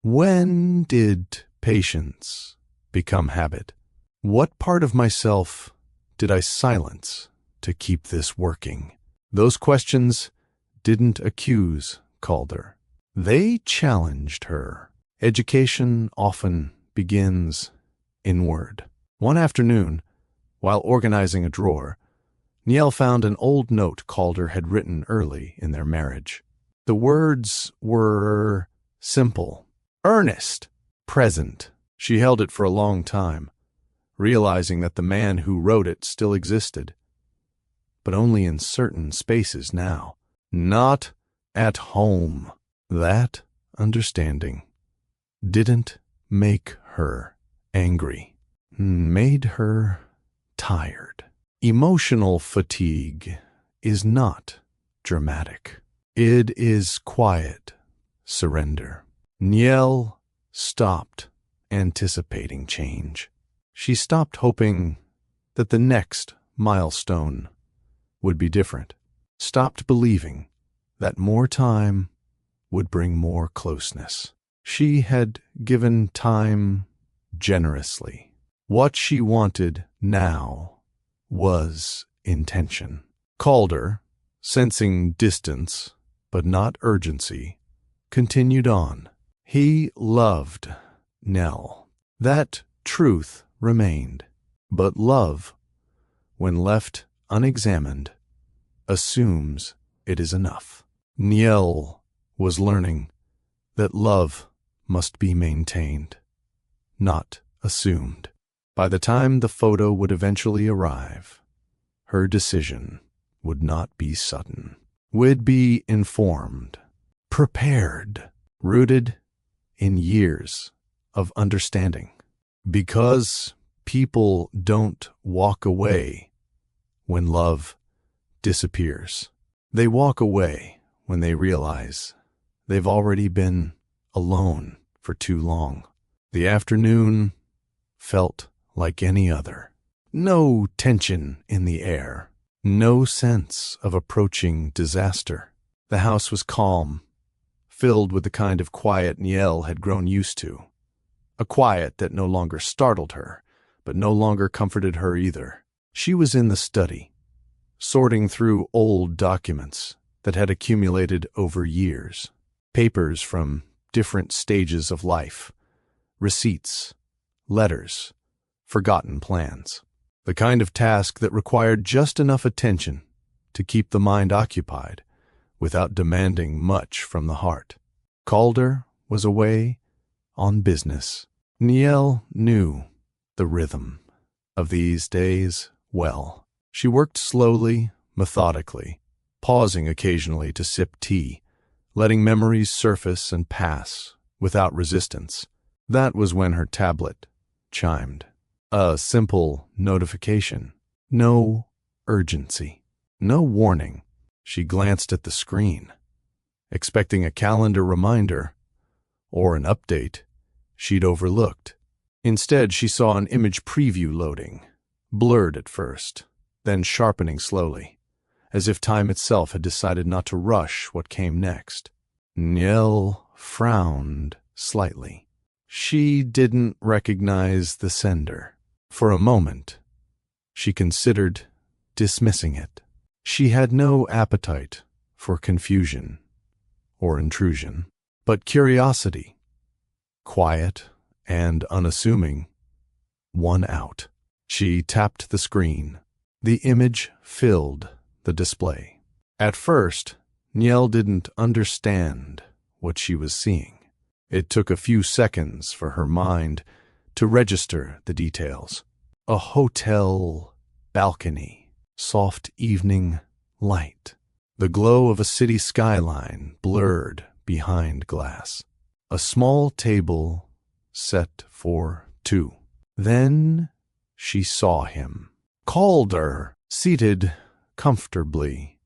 When did patience become habit? What part of myself did I silence to keep this working? Those questions didn't accuse Calder. They challenged her. Education often begins inward. One afternoon, while organizing a drawer, Niel found an old note Calder had written early in their marriage. The words were simple, earnest, present. She held it for a long time, realizing that the man who wrote it still existed, but only in certain spaces now. Not at home. That understanding didn't make her angry, made her tired. Emotional fatigue is not dramatic. It is quiet surrender. Niel stopped anticipating change. She stopped hoping that the next milestone would be different. Stopped believing that more time would bring more closeness. She had given time generously. What she wanted now was intention. Calder, sensing distance but not urgency, continued on. He loved Nell. That truth remained. But love, when left unexamined, assumes it is enough. Niel was learning that love must be maintained, not assumed. By the time the photo would eventually arrive, her decision would not be sudden. Would be informed, prepared, rooted in years of understanding. Because people don't walk away when love disappears. They walk away when they realize they've already been alone for too long. The afternoon felt like any other. No tension in the air. No sense of approaching disaster. The house was calm, filled with the kind of quiet Niel had grown used to. A quiet that no longer startled her, but no longer comforted her either. She was in the study, sorting through old documents that had accumulated over years. Papers from different stages of life, receipts, letters, forgotten plans. the kind of task that required just enough attention to keep the mind occupied without demanding much from the heart. Calder was away on business. Niel knew the rhythm of these days well. She worked slowly, methodically, pausing occasionally to sip tea, letting memories surface and pass without resistance. That was when her tablet chimed. A simple notification. No urgency. No warning. She glanced at the screen, expecting a calendar reminder or an update she'd overlooked. Instead, she saw an image preview loading, blurred at first, then sharpening slowly, as if time itself had decided not to rush what came next. Niel frowned slightly. She didn't recognize the sender. For a moment, she considered dismissing it. She had no appetite for confusion or intrusion, but curiosity, quiet and unassuming, won out. She tapped the screen. The image filled the display. At first, Niel didn't understand what she was seeing. It took a few seconds for her mind to register the details. A hotel balcony, soft evening light, the glow of a city skyline blurred behind glass, a small table set for two. Then she saw him. Calder, seated comfortably,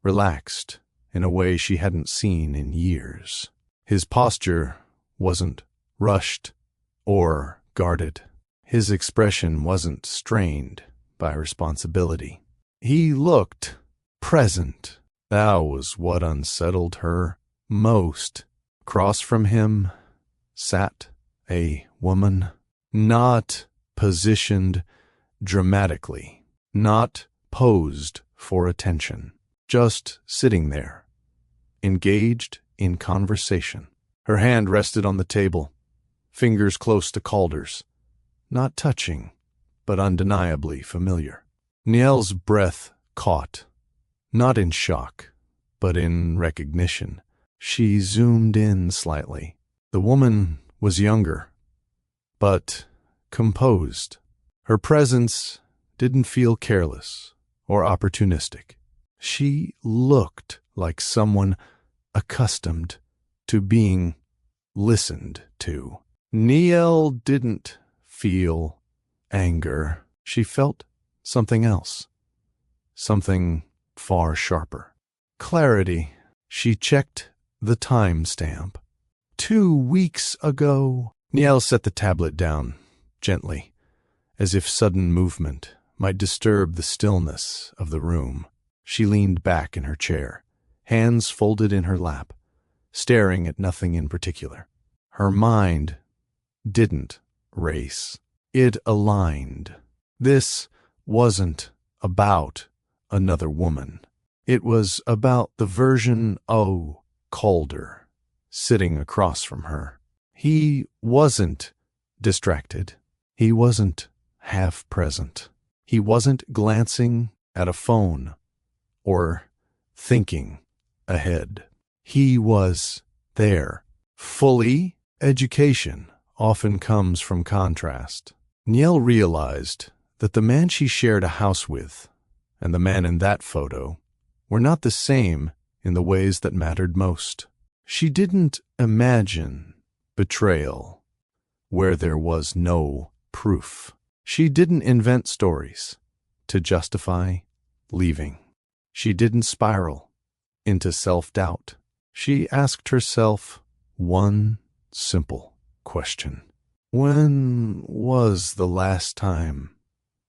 relaxed in a way she hadn't seen in years. His posture wasn't rushed or guarded. His expression wasn't strained by responsibility. He looked present. That was what unsettled her most. Across from him sat a woman, not positioned dramatically, not posed for attention, just sitting there, engaged in conversation. Her hand rested on the table, fingers close to Calder's, not touching, but undeniably familiar. Niel's breath caught, not in shock, but in recognition. She zoomed in slightly. The woman was younger, but composed. Her presence didn't feel careless or opportunistic. She looked like someone accustomed to being listened to. Niel didn't feel anger. She felt something else, something far sharper. Clarity. She checked the timestamp. 2 weeks ago. Niel set the tablet down gently, as if sudden movement might disturb the stillness of the room. She leaned back in her chair, hands folded in her lap, staring at nothing in particular. Her mind didn't race. It aligned. This wasn't about another woman. It was about the version of Calder sitting across from her. He wasn't distracted. He wasn't half present. He wasn't glancing at a phone or thinking ahead. He was there, fully. Education often comes from contrast. Niel realized that the man she shared a house with and the man in that photo were not the same in the ways that mattered most. She didn't imagine betrayal where there was no proof. She didn't invent stories to justify leaving. She didn't spiral into self-doubt. She asked herself one simple question. When was the last time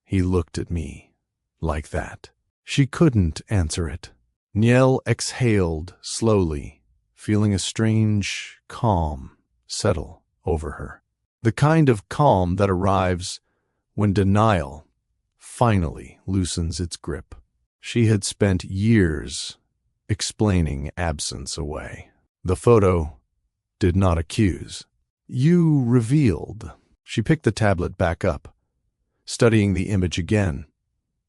he looked at me like that? She couldn't answer it. Niel exhaled slowly, feeling a strange calm settle over her. The kind of calm that arrives when denial finally loosens its grip. She had spent years explaining absence away. The photo did not accuse. You revealed. She picked the tablet back up, studying the image again,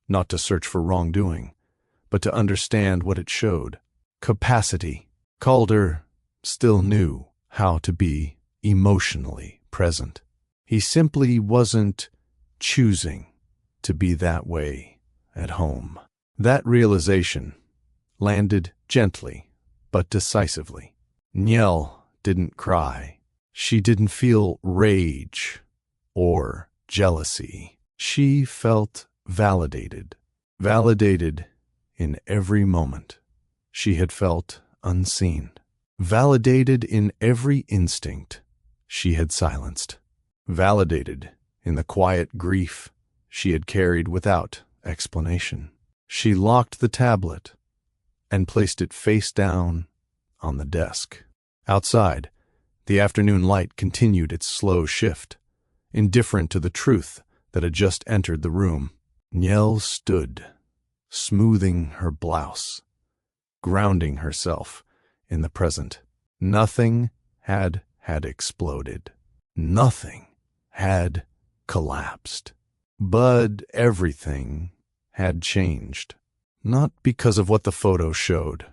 not to search for wrongdoing, but to understand what it showed. Capacity. Calder still knew how to be emotionally present. He simply wasn't choosing to be that way at home. That realization landed gently but decisively. Niel didn't cry. She didn't feel rage or jealousy. She felt validated. Validated in every moment. She had felt unseen. Validated in every instinct she had silenced. Validated in the quiet grief she had carried without explanation. She locked the tablet and placed it face down on the desk. Outside, the afternoon light continued its slow shift, indifferent to the truth that had just entered the room. Niel stood, smoothing her blouse, grounding herself in the present. Nothing had exploded. Nothing had collapsed. But everything had changed. Not because of what the photo showed,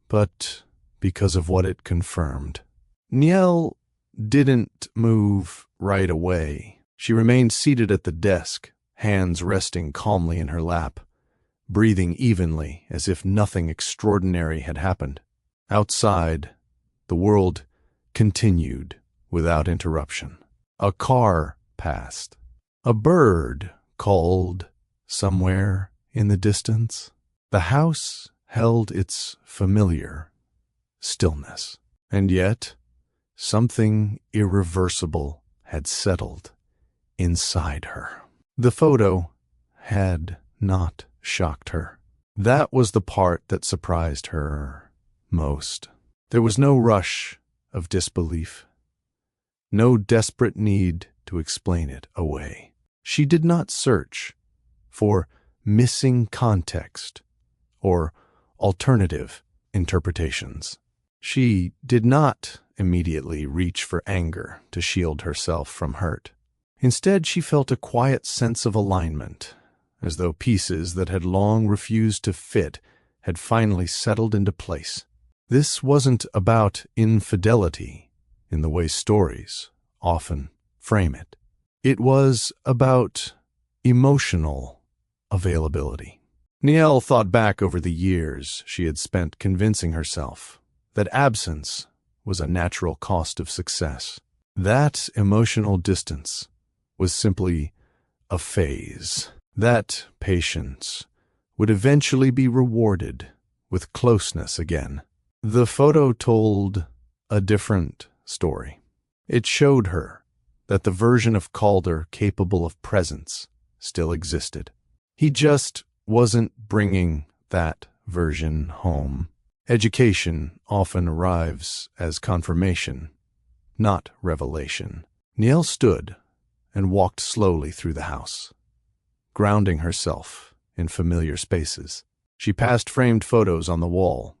but because of what it confirmed. Niel didn't move right away. She remained seated at the desk, hands resting calmly in her lap, breathing evenly as if nothing extraordinary had happened. Outside, the world continued without interruption. A car passed. A bird called somewhere in the distance. The house held its familiar stillness. And yet, something irreversible had settled inside her. The photo had not shocked her. That was the part that surprised her most. There was no rush of disbelief, no desperate need to explain it away. She did not search for missing context or alternative interpretations. She did not immediately reach for anger to shield herself from hurt. Instead, she felt a quiet sense of alignment, as though pieces that had long refused to fit had finally settled into place. This wasn't about infidelity in the way stories often frame it. It was about emotional availability. Niel thought back over the years she had spent convincing herself that absence was a natural cost of success. That emotional distance was simply a phase. That patience would eventually be rewarded with closeness again. The photo told a different story. It showed her that the version of Calder capable of presence still existed. He just wasn't bringing that version home. Education often arrives as confirmation, not revelation. Niel stood and walked slowly through the house, grounding herself in familiar spaces. She passed framed photos on the wall,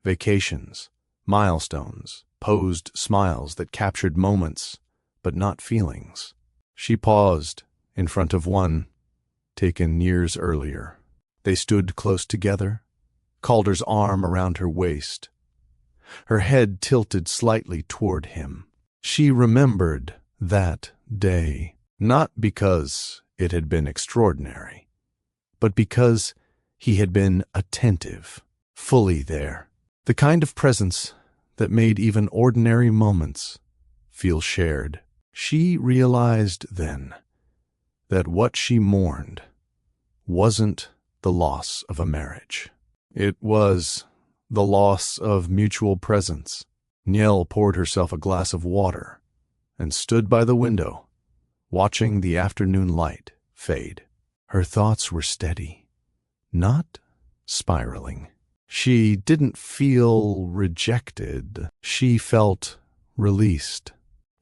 vacations, milestones, posed smiles that captured moments but not feelings. She paused in front of one taken years earlier. They stood close together, Calder's arm around her waist, her head tilted slightly toward him. She remembered that day, not because it had been extraordinary, but because he had been attentive, fully there. The kind of presence that made even ordinary moments feel shared. She realized then that what she mourned wasn't the loss of a marriage. It was the loss of mutual presence. Niel poured herself a glass of water and stood by the window, watching the afternoon light fade. Her thoughts were steady, not spiraling. She didn't feel rejected. She felt released.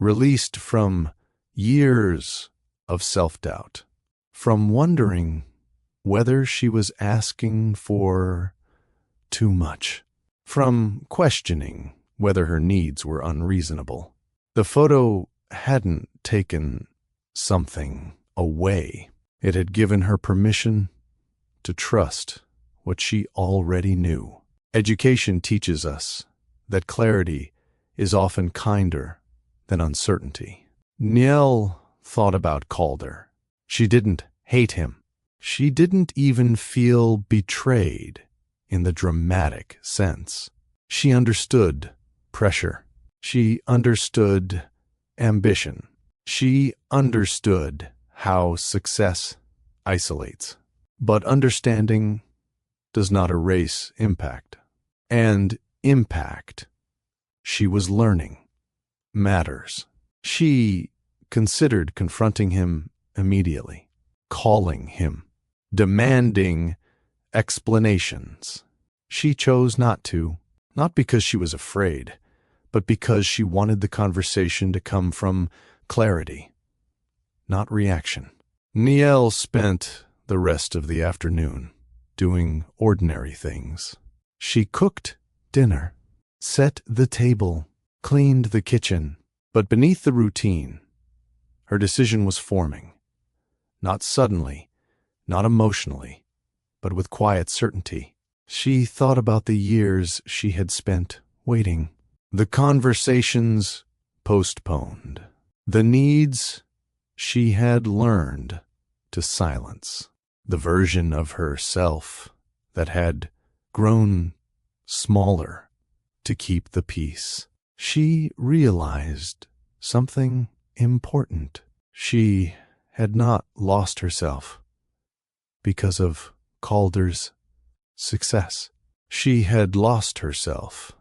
Released from years of self-doubt, from wondering whether she was asking for too much, from questioning whether her needs were unreasonable. The photo hadn't taken something away. It had given her permission to trust what she already knew. Education teaches us that clarity is often kinder than uncertainty. Niel thought about Calder. She didn't hate him. She didn't even feel betrayed in the dramatic sense. She understood pressure. She understood ambition. She understood how success isolates. But understanding does not erase impact. And impact, she was learning, matters. She considered confronting him immediately, calling him, demanding explanations. She chose not to, not because she was afraid, but because she wanted the conversation to come from clarity, not reaction. Niel spent the rest of the afternoon doing ordinary things. She cooked dinner, set the table, cleaned the kitchen, but beneath the routine, her decision was forming. Not suddenly, not emotionally, but with quiet certainty. She thought about the years she had spent waiting, the conversations postponed, the needs she had learned to silence, the version of herself that had grown smaller to keep the peace. She realized something important. She had not lost herself because of Calder's success. She had lost herself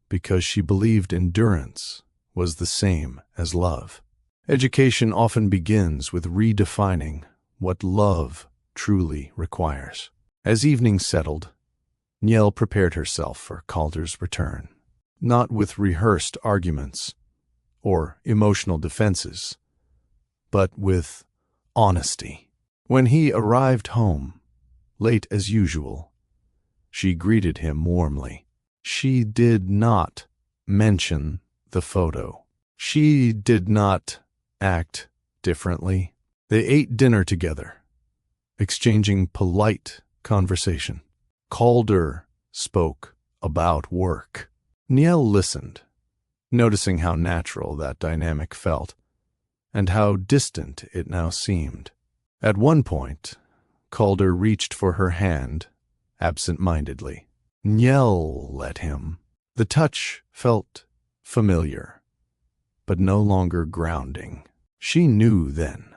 because she believed endurance was the same as love. Education often begins with redefining what love truly requires. As evening settled, Niel prepared herself for Calder's return, not with rehearsed arguments or emotional defenses, but with honesty. When he arrived home, late as usual, she greeted him warmly. She did not mention the photo. She did not act differently. They ate dinner together, exchanging polite conversation. Calder spoke about work. Niel listened, noticing how natural that dynamic felt, and how distant it now seemed. At one point, Calder reached for her hand, absent-mindedly. Niel let him. The touch felt familiar, but no longer grounding. She knew then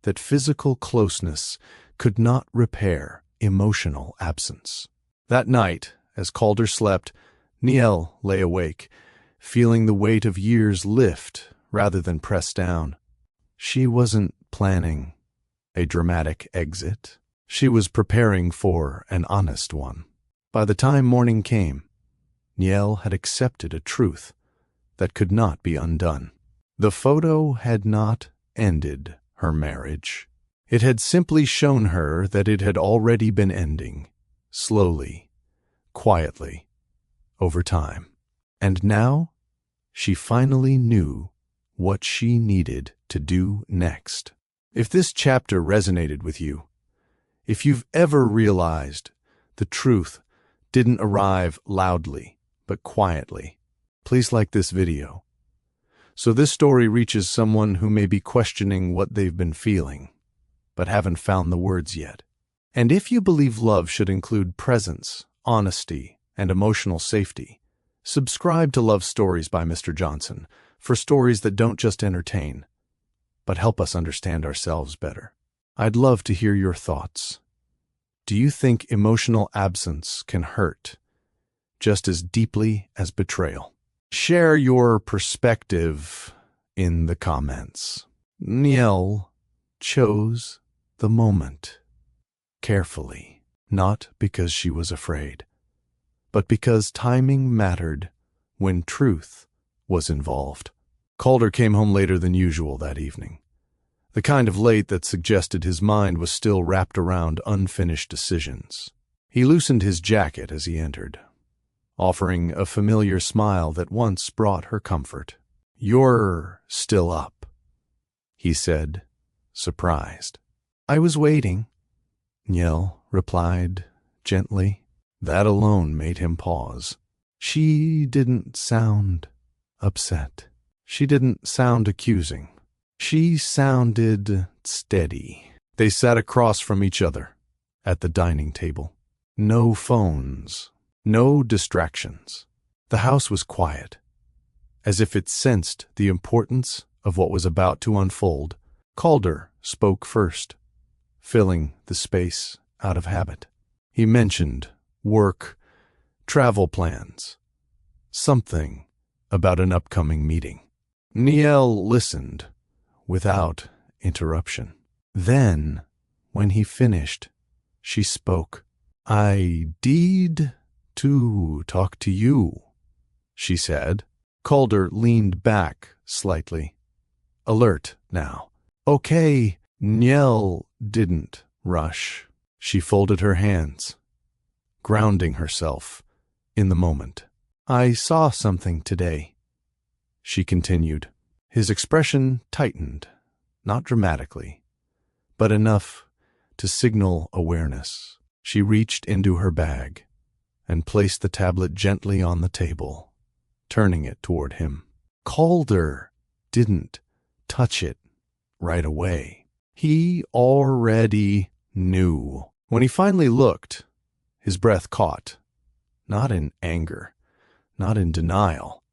that physical closeness could not repair emotional absence. That night, as Calder slept, Niel lay awake, feeling the weight of years lift rather than press down. She wasn't planning a dramatic exit. She was preparing for an honest one. By the time morning came, Niel had accepted a truth that could not be undone. The photo had not ended her marriage. It had simply shown her that it had already been ending, slowly, quietly, over time. And now, she finally knew what she needed to do next. If this chapter resonated with you, if you've ever realized the truth didn't arrive loudly, but quietly, please like this video, so this story reaches someone who may be questioning what they've been feeling, but haven't found the words yet. And if you believe love should include presence, honesty, and emotional safety, subscribe to Love Stories by Mr. Johnson for stories that don't just entertain, but help us understand ourselves better. I'd love to hear your thoughts. Do you think emotional absence can hurt just as deeply as betrayal? Share your perspective in the comments. Niel chose the moment carefully, not because she was afraid, but because timing mattered when truth was involved. Calder came home later than usual that evening, the kind of late that suggested his mind was still wrapped around unfinished decisions. He loosened his jacket as he entered, offering a familiar smile that once brought her comfort. "You're still up," he said, surprised. I was waiting, Niel replied gently. That alone made him pause. She didn't sound upset. She didn't sound accusing. She sounded steady. They sat across from each other at the dining table. No phones, no distractions. The house was quiet, as if it sensed the importance of what was about to unfold. Calder spoke first, filling the space out of habit. He mentioned work, travel plans, something about an upcoming meeting. Niel listened without interruption. Then, when he finished, she spoke. I need to talk to you, she said. Calder leaned back slightly, alert now. Okay, Niel didn't rush. She folded her hands, grounding herself in the moment. I saw something today, she continued. His expression tightened, not dramatically, but enough to signal awareness. She reached into her bag and placed the tablet gently on the table, turning it toward him. Calder didn't touch it right away. He already knew. When he finally looked, his breath caught, not in anger, not in denial,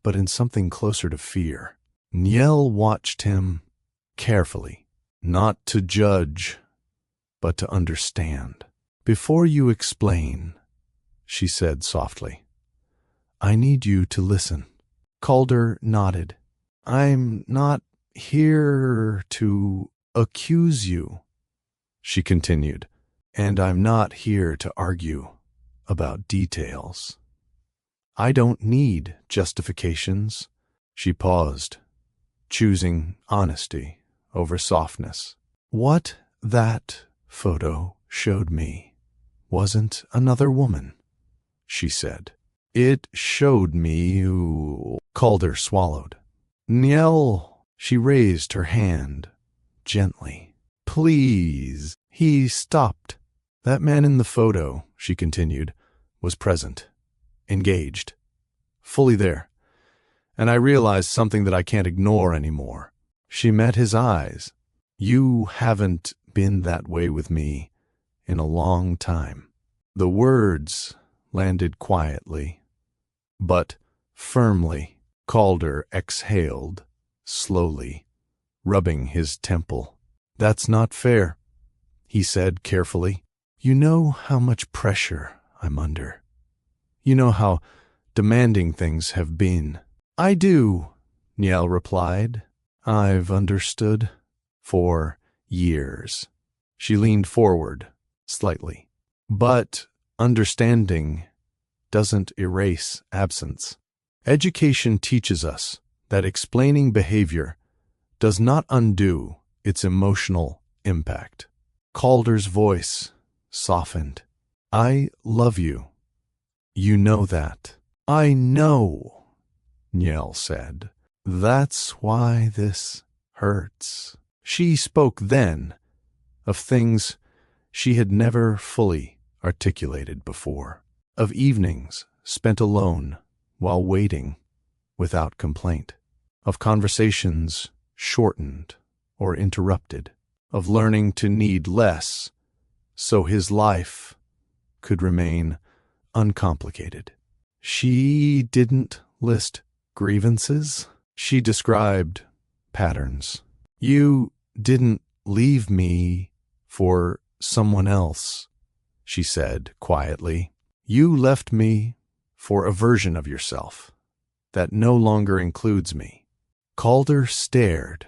but in something closer to fear. Niel watched him carefully, not to judge, but to understand. Before you explain, she said softly, I need you to listen. Calder nodded. I'm not here to accuse you, she continued, and I'm not here to argue about details. I don't need justifications. She paused, choosing honesty over softness. What that photo showed me wasn't another woman, she said. It showed me you. Calder swallowed. Niel, she raised her hand gently. Please. He stopped. That man in the photo, she continued, was present, engaged, fully there. And I realized something that I can't ignore anymore. She met his eyes. You haven't been that way with me in a long time. The words landed quietly, but firmly. Calder exhaled, slowly, rubbing his temple. That's not fair, he said carefully. You know how much pressure I'm under. You know how demanding things have been. I do, Niel replied. I've understood for years. She leaned forward slightly. But understanding doesn't erase absence. Education teaches us that explaining behavior does not undo its emotional impact. Calder's voice softened. I love you. You know that. I know, Niel said. That's why this hurts. She spoke then of things she had never fully articulated before, of evenings spent alone while waiting without complaint, of conversations shortened or interrupted, of learning to need less so his life could remain uncomplicated. She didn't list grievances. She described patterns. You didn't leave me for someone else, she said quietly. You left me for a version of yourself that no longer includes me. Calder stared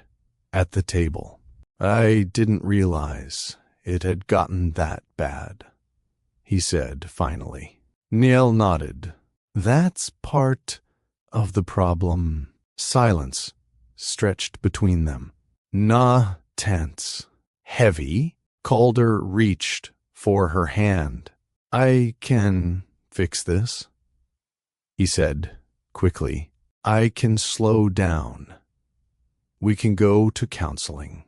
at the table. I didn't realize it had gotten that bad, he said finally. Niel nodded. That's part of the problem. Silence stretched between them. Tense. Heavy. Calder reached for her hand. I can fix this, he said quickly. I can slow down. We can go to counseling.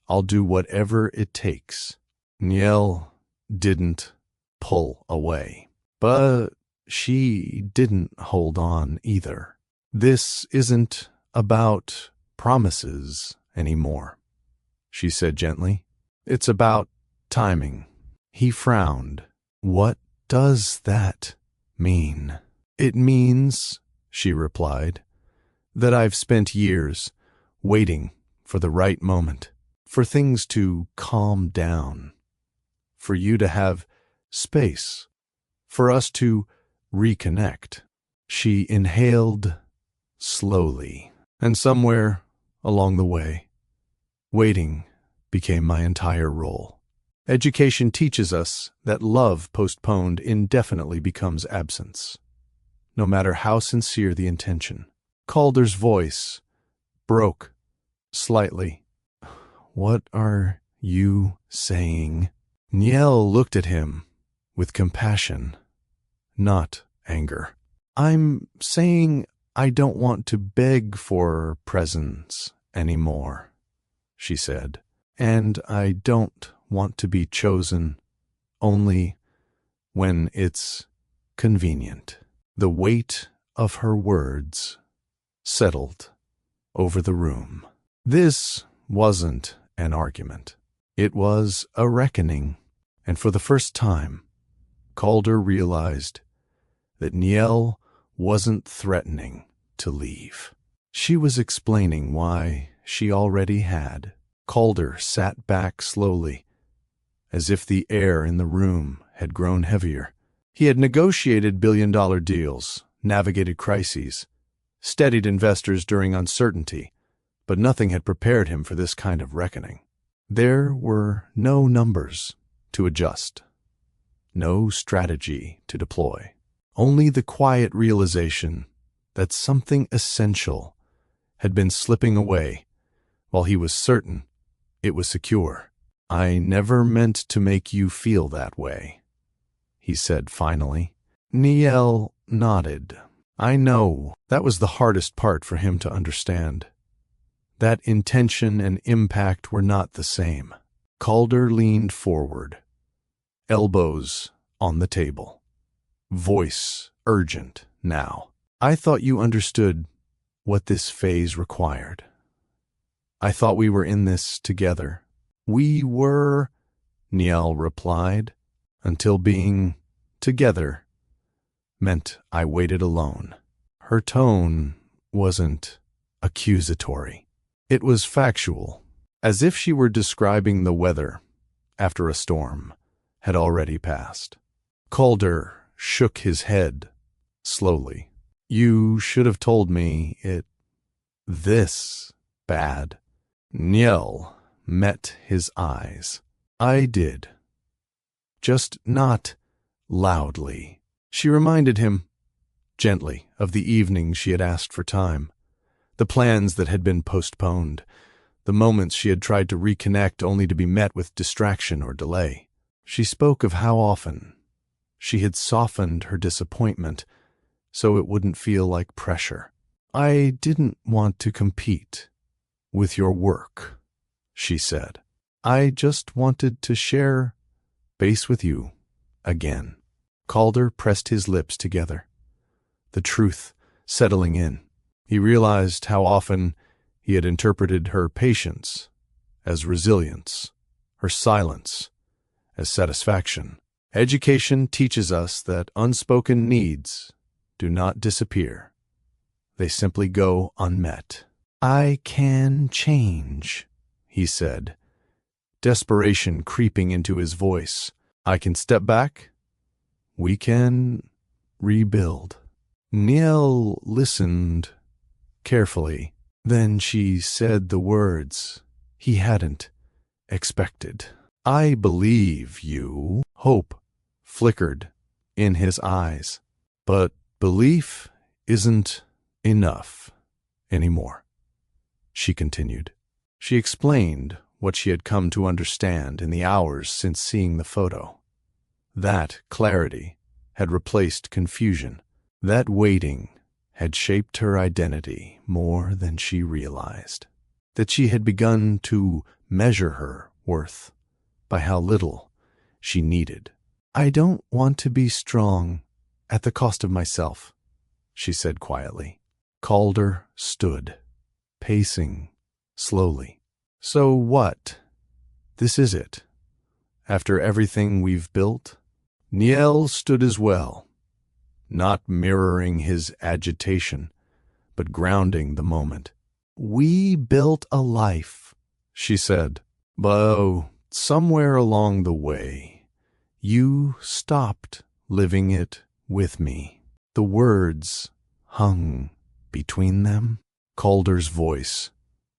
I'll do whatever it takes. Niel didn't pull away, but she didn't hold on either. This isn't about promises anymore, she said gently. It's about timing. He frowned. What does that mean? It means, she replied, that I've spent years waiting for the right moment, for things to calm down, for you to have space, for us to reconnect. She inhaled slowly, and somewhere along the way, waiting became my entire role. Education teaches us that love postponed indefinitely becomes absence, no matter how sincere the intention. Calder's voice broke slightly. What are you saying? Niel looked at him with compassion, not anger. I'm saying I don't want to beg for presents anymore, she said, and I don't want to be chosen only when it's convenient. The weight of her words settled over the room. This wasn't an argument. It was a reckoning, and for the first time, Calder realized that Niel wasn't threatening to leave. She was explaining why she already had. Calder sat back slowly, as if the air in the room had grown heavier. He had negotiated billion-dollar deals, navigated crises, steadied investors during uncertainty, but nothing had prepared him for this kind of reckoning. There were no numbers to adjust, no strategy to deploy, only the quiet realization that something essential had been slipping away while he was certain it was secure. I never meant to make you feel that way, he said finally. Niel nodded. I know. That was the hardest part for him to understand. That intention and impact were not the same. Calder leaned forward, elbows on the table, voice urgent now. I thought you understood what this phase required. I thought we were in this together. We were, Niel replied, until being together meant I waited alone. Her tone wasn't accusatory. It was factual, as if she were describing the weather after a storm had already passed. Calder shook his head slowly. You should have told me it this bad. Niel met his eyes. I did. Just not loudly. She reminded him, gently, of the evening she had asked for time, the plans that had been postponed, the moments she had tried to reconnect only to be met with distraction or delay. She spoke of how often she had softened her disappointment so it wouldn't feel like pressure. I didn't want to compete with your work, she said. I just wanted to share base with you again. Calder pressed his lips together, the truth settling in. He realized how often he had interpreted her patience as resilience, her silence as satisfaction. Education teaches us that unspoken needs do not disappear. They simply go unmet. I can change, he said, desperation creeping into his voice. I can step back. We can rebuild. Niel listened carefully. Then she said the words he hadn't expected. I believe you. Hope flickered in his eyes. But belief isn't enough anymore, she continued. She explained what she had come to understand in the hours since seeing the photo. That clarity had replaced confusion. That waiting had shaped her identity more than she realized. That she had begun to measure her worth by how little she needed. "I don't want to be strong at the cost of myself," she said quietly. Calder stood, pacing slowly. "So what? This is it? After everything we've built?" Niel stood as well, not mirroring his agitation, but grounding the moment. "We built a life," she said. "But somewhere along the way, you stopped living it with me." The words hung between them. Calder's voice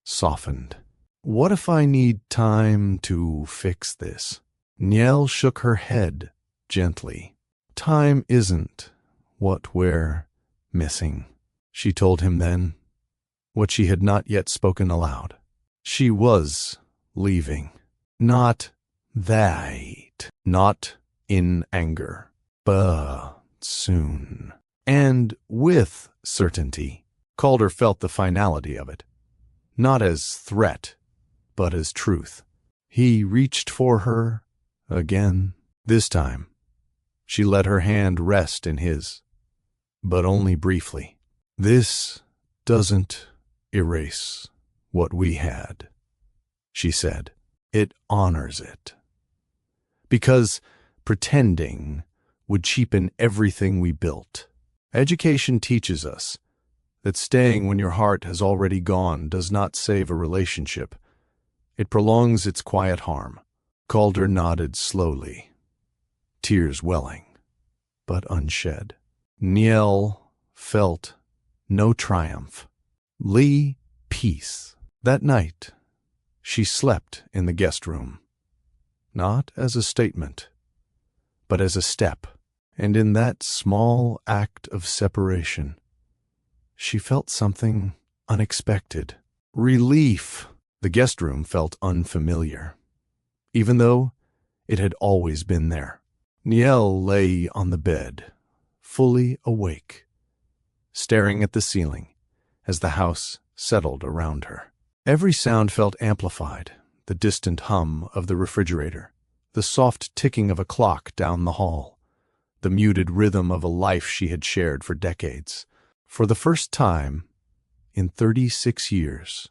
softened. "What if I need time to fix this?" Niel shook her head gently. "Time isn't what we're missing," she told him then, what she had not yet spoken aloud. She was leaving. Not that. Not in anger. But soon. And with certainty. Calder felt the finality of it. Not as threat, but as truth. He reached for her again. This time, she let her hand rest in his, but only briefly. "This doesn't erase what we had," she said. "It honors it. Because pretending would cheapen everything we built. Education teaches us that staying when your heart has already gone does not save a relationship. It prolongs its quiet harm." Calder nodded slowly, tears welling, but unshed. Niel felt no triumph. Lee peace. That night, she slept in the guest room, not as a statement, but as a step, and in that small act of separation, she felt something unexpected. Relief. The guest room felt unfamiliar, even though it had always been there. Niel lay on the bed, fully awake, staring at the ceiling as the house settled around her. Every sound felt amplified: the distant hum of the refrigerator, the soft ticking of a clock down the hall, the muted rhythm of a life she had shared for decades. For the first time in 36 years,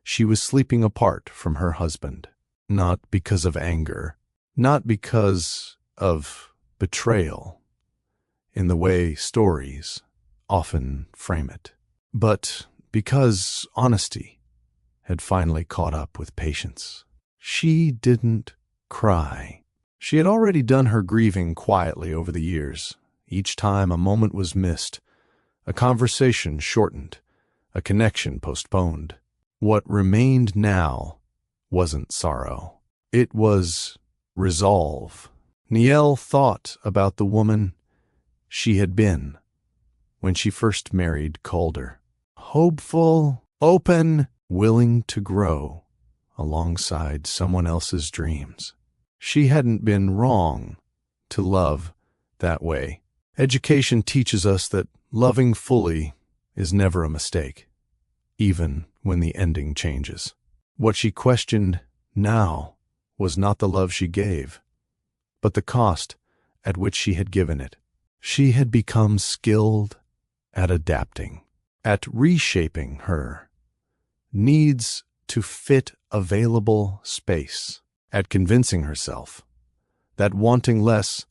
she was sleeping apart from her husband, not because of anger, not because of betrayal, in the way stories often frame it, but because honesty had finally caught up with patience. She didn't cry. She had already done her grieving quietly over the years. Each time a moment was missed, a conversation shortened, a connection postponed. What remained now wasn't sorrow. It was resolve. Niel thought about the woman she had been when she first married Calder. Hopeful, open, willing to grow alongside someone else's dreams. She hadn't been wrong to love that way. Education teaches us that loving fully is never a mistake, even when the ending changes. What she questioned now was not the love she gave, but the cost at which she had given it. She had become skilled at adapting, at reshaping her needs to fit available space, at convincing herself that wanting less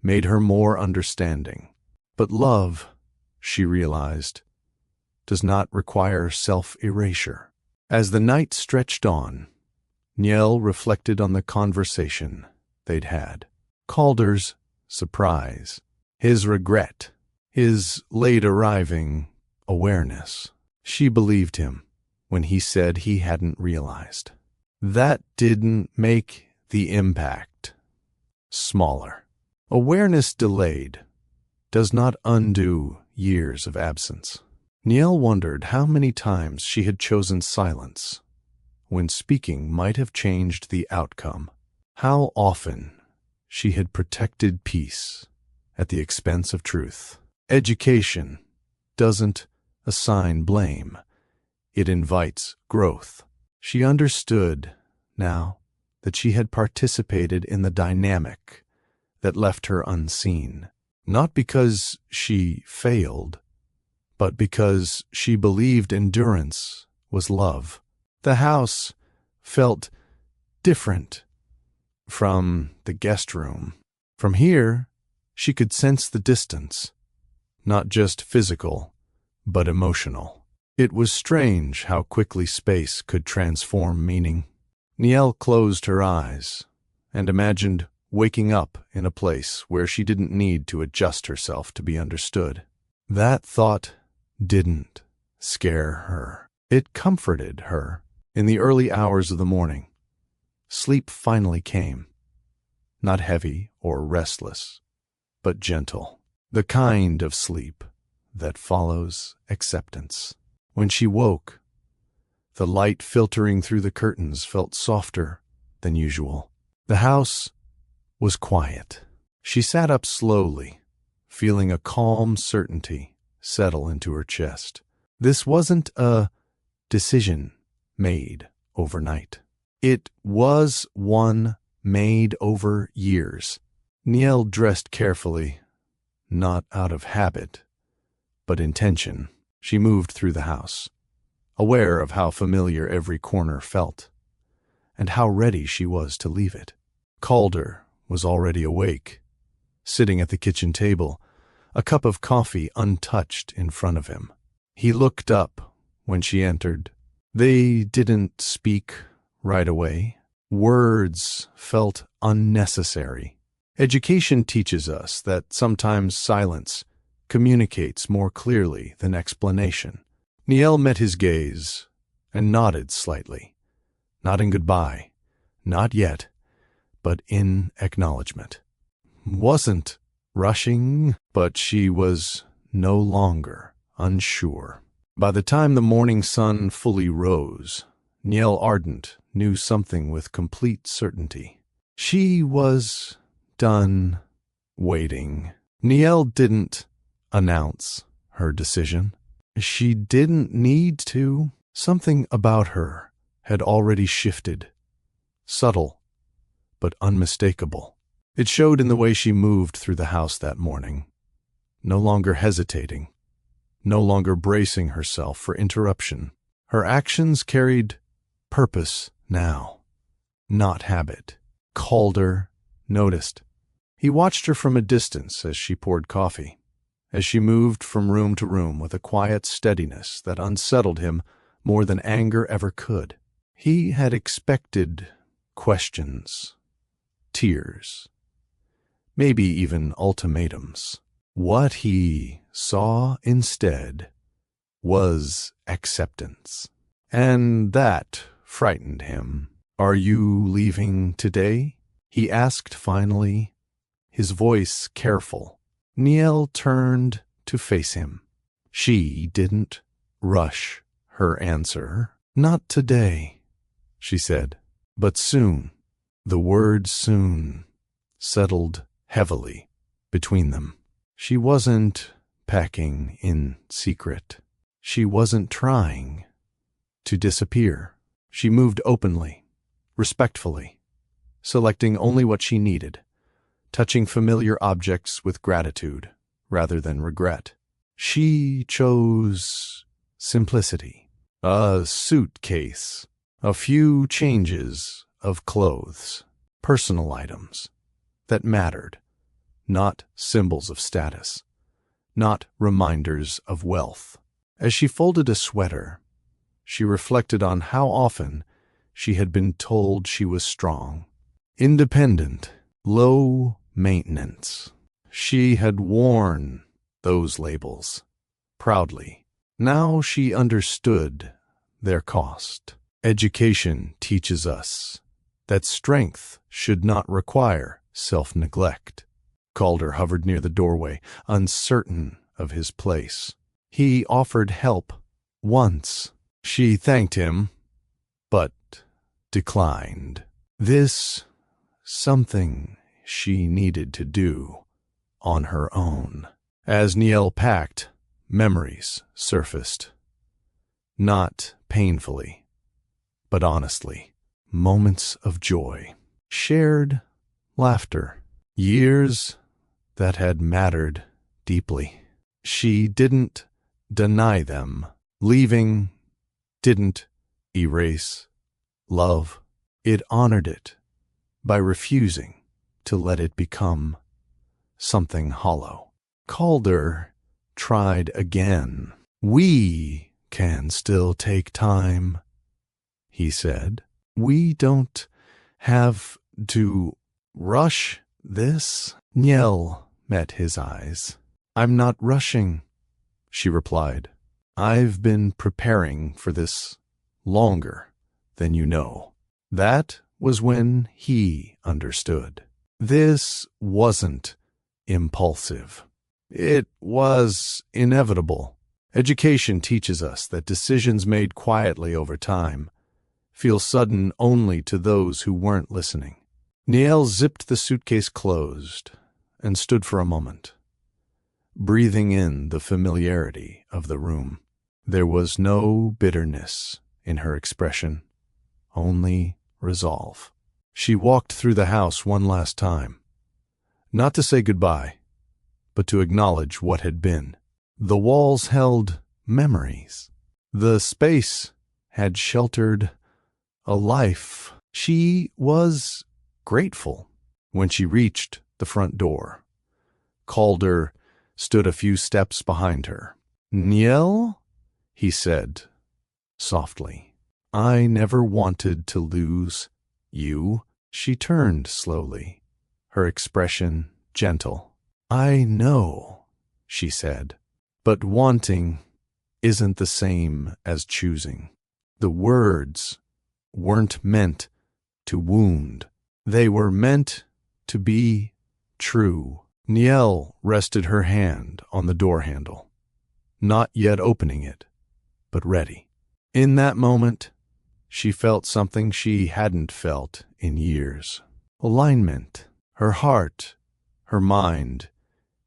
made her more understanding. But love, she realized, does not require self-erasure. As the night stretched on, Niel reflected on the conversation they'd had. Calder's surprise, his regret, his late-arriving awareness. She believed him when he said he hadn't realized. That didn't make the impact smaller. Awareness delayed does not undo years of absence. Niel wondered how many times she had chosen silence when speaking might have changed the outcome. How often she had protected peace at the expense of truth. Education doesn't assign blame. It invites growth. She understood now that she had participated in the dynamic that left her unseen, not because she failed, but because she believed endurance was love. The house felt different from the guest room. From here, she could sense the distance, not just physical, but emotional. It was strange how quickly space could transform meaning. Niel closed her eyes and imagined waking up in a place where she didn't need to adjust herself to be understood. That thought didn't scare her. It comforted her. In the early hours of the morning, sleep finally came. Not heavy or restless, but gentle. The kind of sleep that follows acceptance. When she woke, the light filtering through the curtains felt softer than usual. The house was quiet. She sat up slowly, feeling a calm certainty settle into her chest. This wasn't a decision made overnight. It was one made over years. Niel dressed carefully, not out of habit, but intention. She moved through the house, aware of how familiar every corner felt, and how ready she was to leave it. Calder was already awake, sitting at the kitchen table, a cup of coffee untouched in front of him. He looked up when she entered. They didn't speak right away. Words felt unnecessary. Education teaches us that sometimes silence communicates more clearly than explanation. Niel met his gaze and nodded slightly, not in goodbye, not yet, but in acknowledgement. Wasn't rushing, but she was no longer unsure. By the time the morning sun fully rose, Niel Ardent knew something with complete certainty. She was done waiting. Niel didn't announce her decision. She didn't need to. Something about her had already shifted. Subtle, but unmistakable. It showed in the way she moved through the house that morning. No longer hesitating. No longer bracing herself for interruption. Her actions carried purpose now, not habit. Calder noticed. He watched her from a distance as she poured coffee, as she moved from room to room with a quiet steadiness that unsettled him more than anger ever could. He had expected questions, tears, maybe even ultimatums. What he saw instead was acceptance, and that frightened him. "Are you leaving today?" he asked finally, his voice careful. Niel turned to face him. She didn't rush her answer. "Not today," she said, "but soon." The word soon settled heavily between them. She wasn't packing in secret. She wasn't trying to disappear. She moved openly, respectfully, selecting only what she needed, touching familiar objects with gratitude rather than regret. She chose simplicity. A suitcase, a few changes of clothes, personal items that mattered, not symbols of status, not reminders of wealth. As she folded a sweater, she reflected on how often she had been told she was strong, independent, low maintenance. She had worn those labels proudly. Now she understood their cost. Education teaches us that strength should not require self-neglect. Calder hovered near the doorway, uncertain of his place. He offered help once. She thanked him, but declined. This something she needed to do on her own. As Niel packed, memories surfaced. Not painfully, but honestly. moments of joy, shared laughter, years that had mattered deeply. She didn't deny them. Leaving didn't erase love. It honored it by refusing to let it become something hollow. Calder tried again. "We can still take time," he said. "We don't have to rush this." Niel met his eyes. "I'm not rushing," she replied. "I've been preparing for this longer than you know." That was when he understood. This wasn't impulsive. It was inevitable. Education teaches us that decisions made quietly over time feel sudden only to those who weren't listening. Niel zipped the suitcase closed and stood for a moment, breathing in the familiarity of the room. There was no bitterness in her expression, only resolve. She walked through the house one last time, not to say goodbye, but to acknowledge what had been. The walls held memories. The space had sheltered a life. She was grateful. When she reached the front door, Calder stood a few steps behind her. "Niel," he said softly, "I never wanted to lose you." She turned slowly, her expression gentle. "I know," she said, "but wanting isn't the same as choosing." The words weren't meant to wound. They were meant to be true. Niel rested her hand on the door handle, not yet opening it, but ready. In that moment, she felt something she hadn't felt in years. Alignment. Her heart, her mind,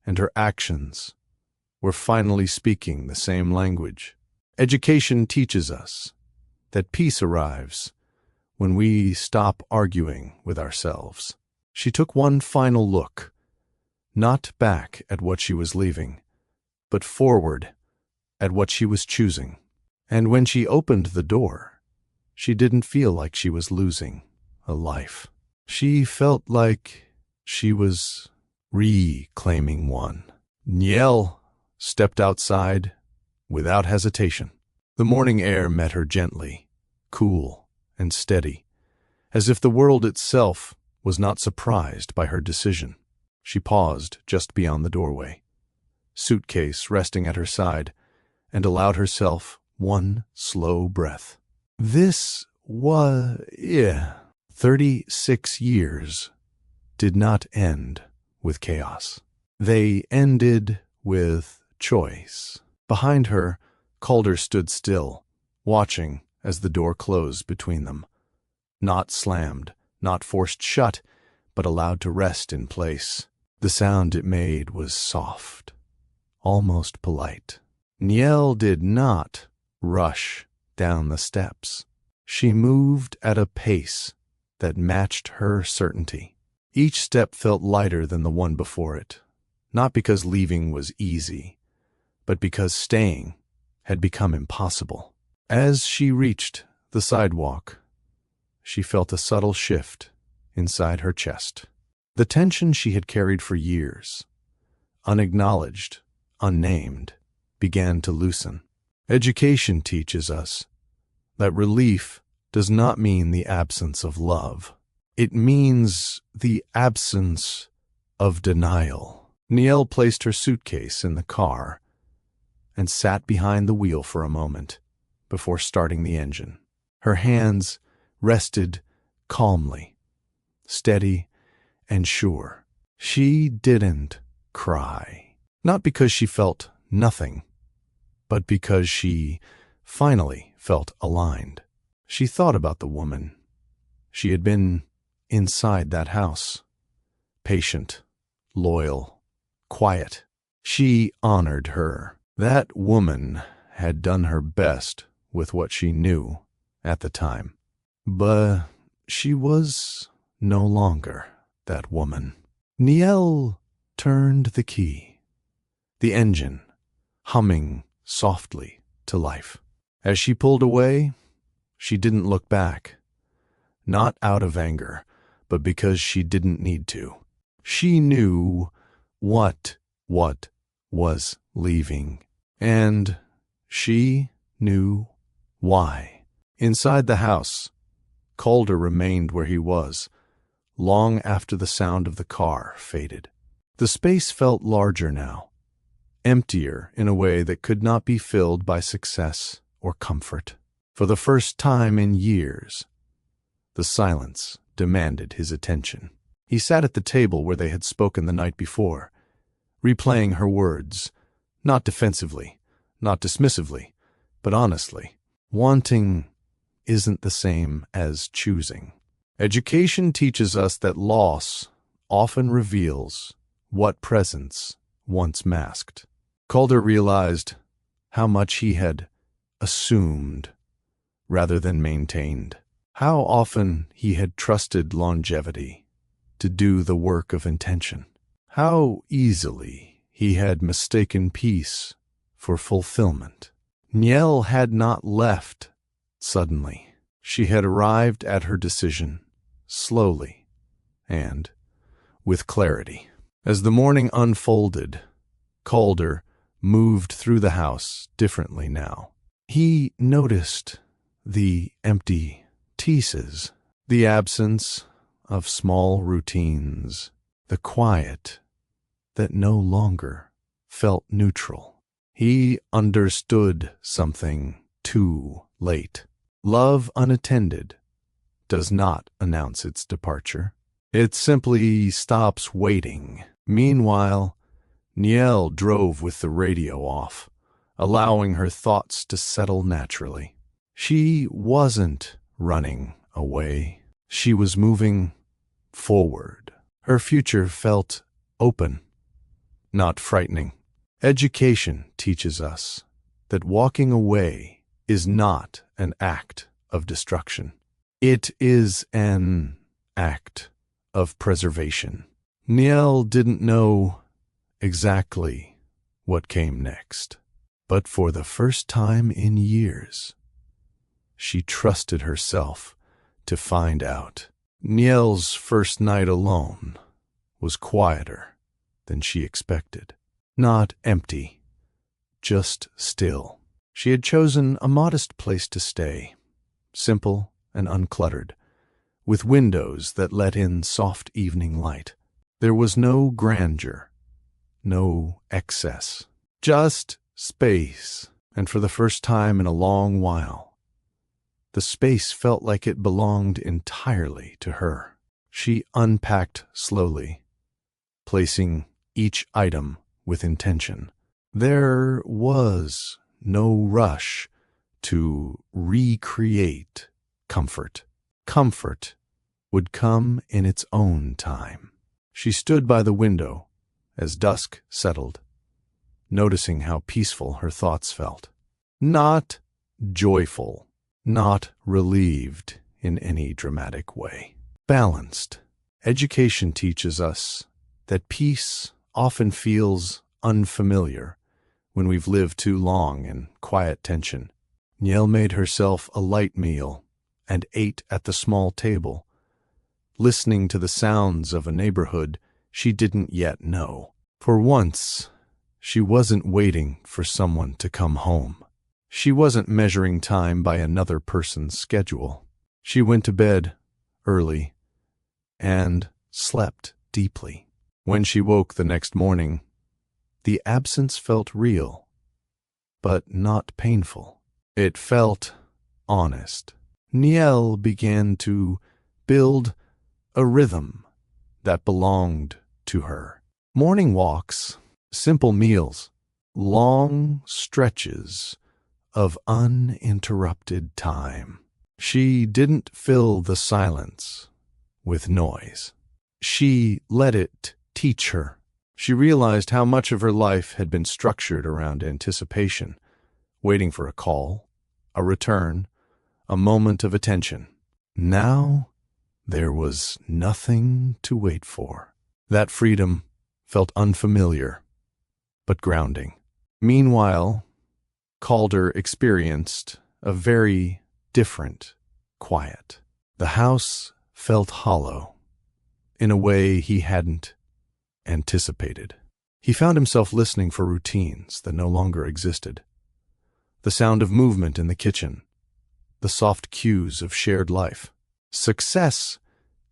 and her actions were finally speaking the same language. Education teaches us that peace arrives when we stop arguing with ourselves. She took one final look, not back at what she was leaving, but forward at what she was choosing. And when she opened the door, she didn't feel like she was losing a life. She felt like she was reclaiming one. Niel stepped outside without hesitation. The morning air met her gently, cool and steady, as if the world itself was not surprised by her decision. She paused just beyond the doorway, suitcase resting at her side, and allowed herself one slow breath. This was 36 years did not end with chaos. They ended with choice. Behind her, Calder stood still, watching as the door closed between them. Not slammed, not forced shut, but allowed to rest in place. The sound it made was soft, almost polite. Niel did not rush down the steps. She moved at a pace that matched her certainty. Each step felt lighter than the one before it, not because leaving was easy, but because staying had become impossible. As she reached the sidewalk, she felt a subtle shift inside her chest. The tension she had carried for years, unacknowledged, unnamed, began to loosen. Education teaches us that relief does not mean the absence of love. It means the absence of denial. Niel placed her suitcase in the car and sat behind the wheel for a moment before starting the engine. Her hands rested calmly, steady and sure. She didn't cry, not because she felt nothing, but because she finally felt aligned. She thought about the woman she had been inside that house. Patient, loyal, quiet. She honored her. That woman had done her best with what she knew at the time. But she was no longer that woman. Niel turned the key, the engine humming softly to life. As she pulled away, she didn't look back, not out of anger, but because she didn't need to. She knew what was leaving, and she knew why. Inside the house, Calder remained where he was, long after the sound of the car faded. The space felt larger now, emptier in a way that could not be filled by success or comfort. For the first time in years, the silence demanded his attention. He sat at the table where they had spoken the night before, replaying her words, not defensively, not dismissively, but honestly. Wanting isn't the same as choosing. Education teaches us that loss often reveals what presence once masked. Calder realized how much he had assumed rather than maintained. How often he had trusted longevity to do the work of intention. How easily he had mistaken peace for fulfillment. Niel had not left suddenly. She had arrived at her decision slowly and with clarity. As the morning unfolded, Calder moved through the house differently now. He noticed the empty pieces, the absence of small routines, the quiet that no longer felt neutral. He understood something too late. Love unattended does not announce its departure. It simply stops waiting. Meanwhile, Niel drove with the radio off, allowing her thoughts to settle naturally. She wasn't running away. She was moving forward. Her future felt open, not frightening. Education teaches us that walking away is not an act of destruction. It is an act of preservation. Niel didn't know exactly what came next, but for the first time in years, she trusted herself to find out. Niel's first night alone was quieter than she expected. Not empty, just still. She had chosen a modest place to stay, simple and uncluttered, with windows that let in soft evening light. There was no grandeur, no excess, just space, and for the first time in a long while, the space felt like it belonged entirely to her. She unpacked slowly, placing each item with intention. There was no rush to recreate comfort. Comfort would come in its own time. She stood by the window as dusk settled, noticing how peaceful her thoughts felt. Not joyful, not relieved in any dramatic way. Balanced. Education teaches us that peace often feels unfamiliar when we've lived too long in quiet tension. Niel made herself a light meal and ate at the small table, listening to the sounds of a neighborhood she didn't yet know. For once, she wasn't waiting for someone to come home. She wasn't measuring time by another person's schedule. She went to bed early and slept deeply. When she woke the next morning, the absence felt real, but not painful. It felt honest. Niel began to build a rhythm that belonged to her. Morning walks, simple meals, long stretches of uninterrupted time. She didn't fill the silence with noise. She let it teach her. She realized how much of her life had been structured around anticipation, waiting for a call, a return, a moment of attention. Now There was nothing to wait for. That freedom felt unfamiliar, but grounding. Meanwhile, Calder experienced a very different quiet. The house felt hollow in a way he hadn't anticipated. He found himself listening for routines that no longer existed. The sound of movement in the kitchen, the soft cues of shared life. Success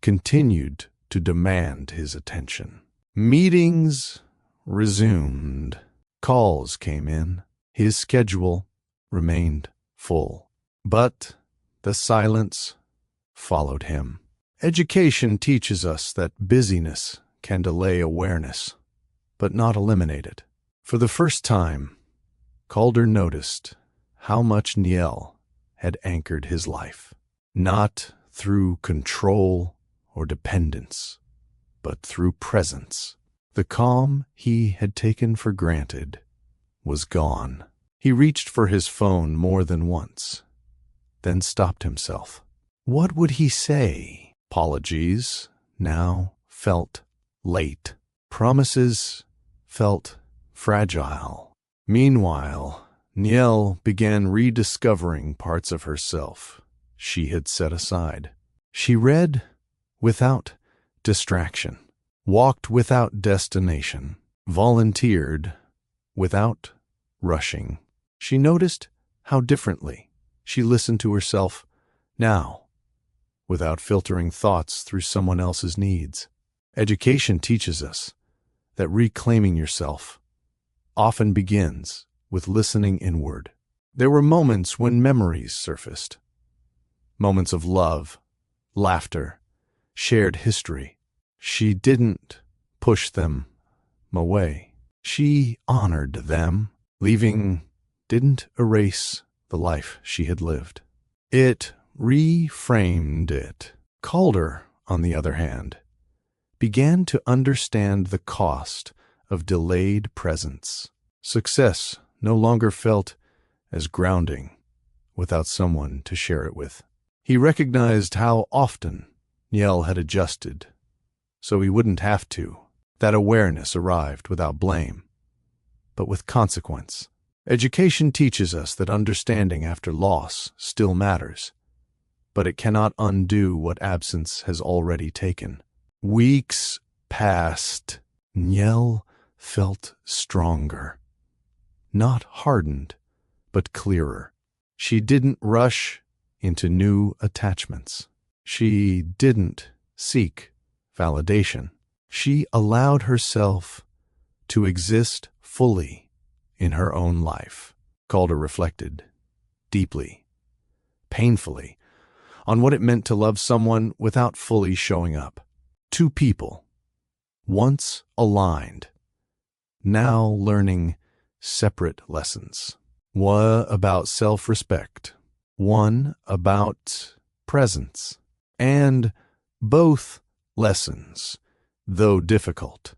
continued to demand his attention. Meetings resumed. Calls came in. His schedule remained full. But the silence followed him. Education teaches us that busyness can delay awareness, but not eliminate it. For the first time, Calder noticed how much Niel had anchored his life, not through control or dependence, but through presence. The calm he had taken for granted was gone. He reached for his phone more than once, then stopped himself. What would he say? Apologies now felt late. Promises felt fragile. Meanwhile, Niel began rediscovering parts of herself she had set aside. She read without distraction, walked without destination, volunteered without rushing. She noticed how differently she listened to herself now, without filtering thoughts through someone else's needs. Education teaches us that reclaiming yourself often begins with listening inward. There were moments when memories surfaced, moments of love, laughter, shared history. She didn't push them away. She honored them. Leaving didn't erase the life she had lived. It reframed it. Calder, on the other hand, began to understand the cost of delayed presence. Success no longer felt as grounding without someone to share it with. He recognized how often Niel had adjusted, so he wouldn't have to. That awareness arrived without blame, but with consequence. Education teaches us that understanding after loss still matters, but it cannot undo what absence has already taken. Weeks passed. Niel felt stronger. Not hardened, but clearer. She didn't rush into new attachments. She didn't seek validation. She allowed herself to exist fully in her own life. Calder reflected deeply, painfully, on what it meant to love someone without fully showing up. Two people, once aligned, now learning separate lessons. One about self-respect, one about presence. And both lessons, though difficult,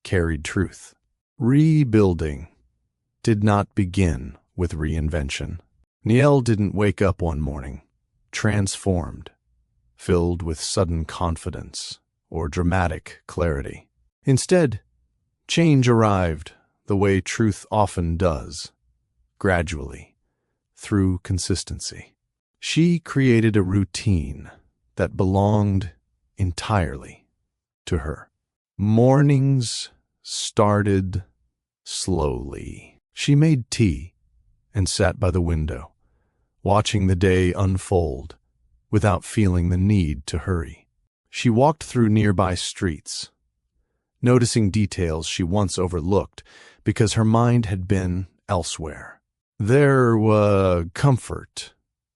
carried truth. Rebuilding did not begin with reinvention. Niel didn't wake up one morning, transformed, filled with sudden confidence or dramatic clarity. Instead, change arrived the way truth often does, gradually, through consistency. She created a routine that belonged entirely to her. Mornings started slowly. She made tea and sat by the window, watching the day unfold without feeling the need to hurry. She walked through nearby streets, noticing details she once overlooked because her mind had been elsewhere. There was comfort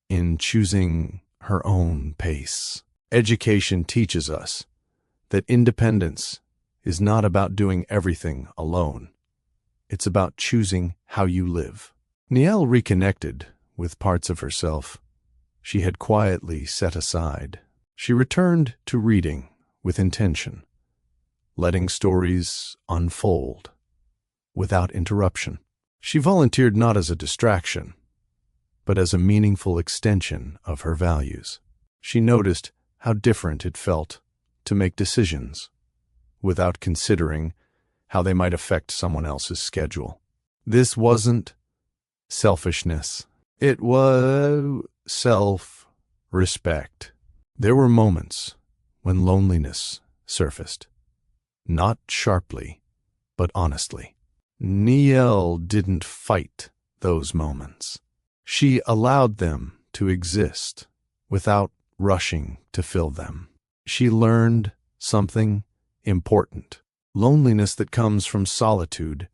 in choosing her own pace. Education teaches us that independence is not about doing everything alone. It's about choosing how you live. Niel reconnected with parts of herself she had quietly set aside. She returned to reading with intention, letting stories unfold without interruption. She volunteered not as a distraction, but as a meaningful extension of her values. She noticed how different it felt to make decisions without considering how they might affect someone else's schedule. This wasn't selfishness. It was self-respect. There were moments when loneliness surfaced, not sharply, but honestly. Niel didn't fight those moments. She allowed them to exist without rushing to fill them. She learned something important. Loneliness that comes from solitude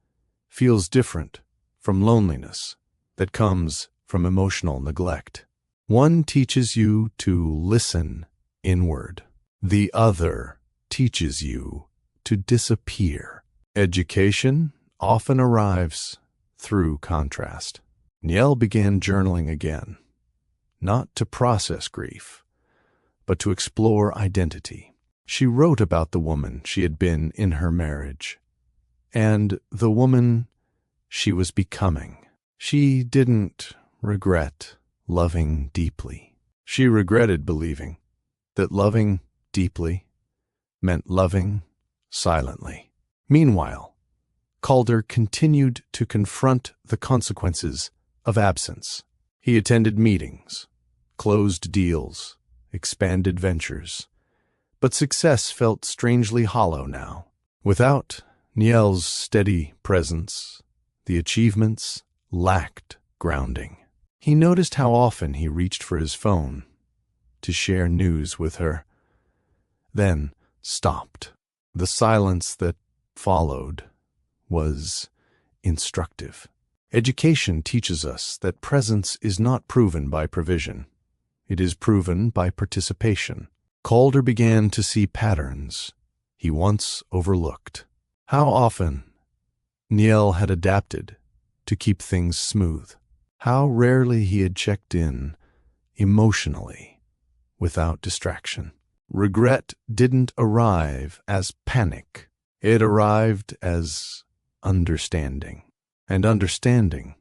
feels different from loneliness that comes from emotional neglect. One teaches you to listen inward. The other teaches you to disappear. Education often arrives through contrast. Niel began journaling again, not to process grief, but to explore identity. She wrote about the woman she had been in her marriage, and the woman she was becoming. She didn't regret loving deeply. She regretted believing that loving deeply meant loving silently. Meanwhile, Calder continued to confront the consequences of absence. He attended meetings, closed deals, expanded ventures, but success felt strangely hollow now. Without Niel's steady presence, the achievements lacked grounding. He noticed how often he reached for his phone to share news with her, then stopped. The silence that followed was instructive. Education teaches us that presence is not proven by provision. It is proven by participation. Calder began to see patterns he once overlooked. How often Niel had adapted to keep things smooth. How rarely he had checked in emotionally without distraction. Regret didn't arrive as panic. It arrived as understanding. And understanding,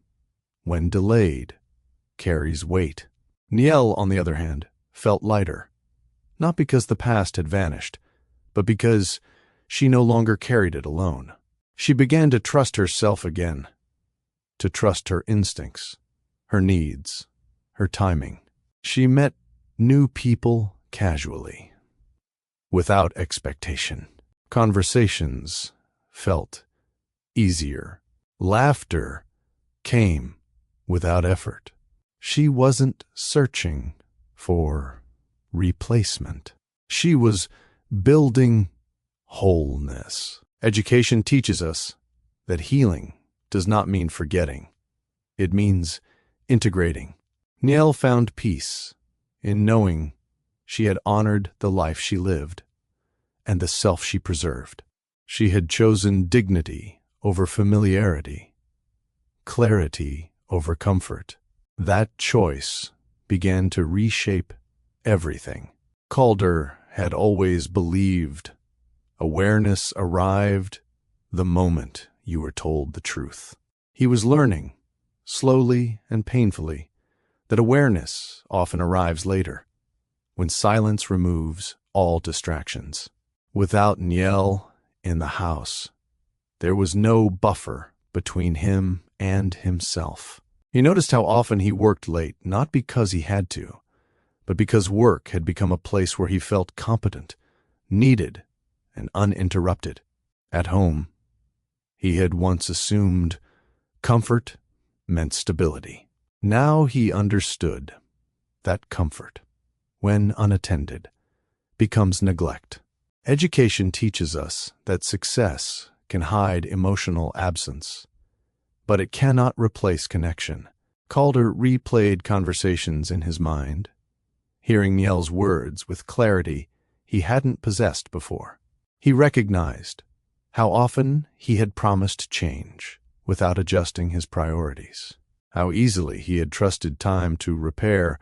when delayed, carries weight. Niel, on the other hand, felt lighter, not because the past had vanished, but because she no longer carried it alone. She began to trust herself again, to trust her instincts, her needs, her timing. She met new people casually, without expectation. Conversations felt easier. Laughter came without effort. She wasn't searching for replacement. She was building wholeness. Education teaches us that healing does not mean forgetting. It means integrating. Niel found peace in knowing she had honored the life she lived and the self she preserved. She had chosen dignity over familiarity, clarity over comfort. That choice began to reshape everything. Calder had always believed awareness arrived the moment you were told the truth. He was learning, slowly and painfully, that awareness often arrives later, when silence removes all distractions. Without Niel in the house, there was no buffer between him and himself. He noticed how often he worked late, not because he had to, but because work had become a place where he felt competent, needed, and uninterrupted. At home, he had once assumed comfort meant stability. Now he understood that comfort, when unattended, becomes neglect. Education teaches us that success can hide emotional absence, but it cannot replace connection. Calder replayed conversations in his mind, hearing Niel's words with clarity he hadn't possessed before. He recognized how often he had promised change without adjusting his priorities, how easily he had trusted time to repair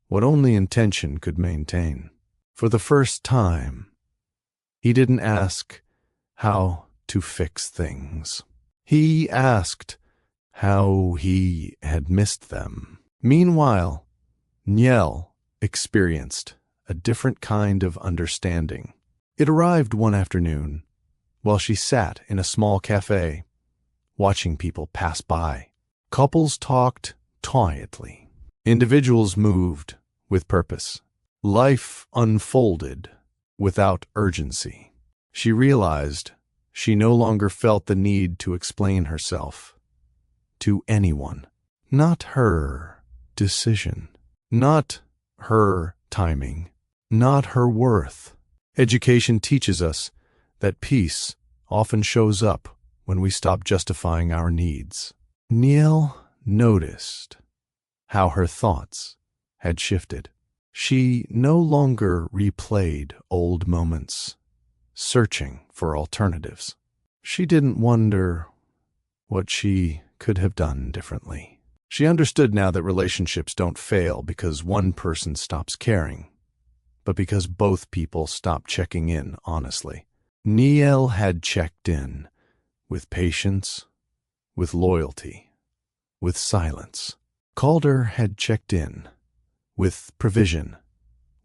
what only intention could maintain. For the first time, he didn't ask how to fix things. He asked how he had missed them. Meanwhile, Niel experienced a different kind of understanding. It arrived one afternoon while she sat in a small cafe, watching people pass by. Couples talked quietly. Individuals moved with purpose. Life unfolded without urgency. She realized she no longer felt the need to explain herself to anyone. Not her decision, not her timing, not her worth. Education teaches us that peace often shows up when we stop justifying our needs. Neil noticed how her thoughts had shifted. She no longer replayed old moments, searching for alternatives. She didn't wonder what she could have done differently. She understood now that relationships don't fail because one person stops caring, but because both people stop checking in honestly. Neil had checked in with patience, with loyalty, with silence. Calder had checked in with provision,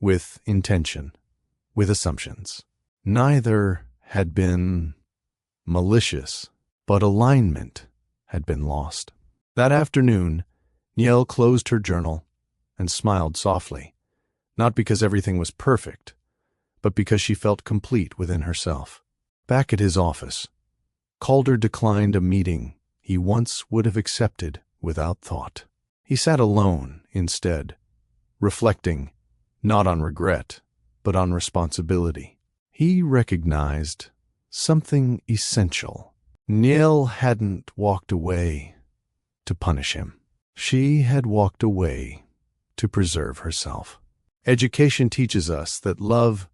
with intention, with assumptions. Neither had been malicious, but alignment had been lost. That afternoon, Niel closed her journal and smiled softly, not because everything was perfect, but because she felt complete within herself. Back at his office, Calder declined a meeting he once would have accepted without thought. He sat alone instead, reflecting not on regret, but on responsibility. He recognized something essential. Niel hadn't walked away to punish him. She had walked away to preserve herself. Education teaches us that love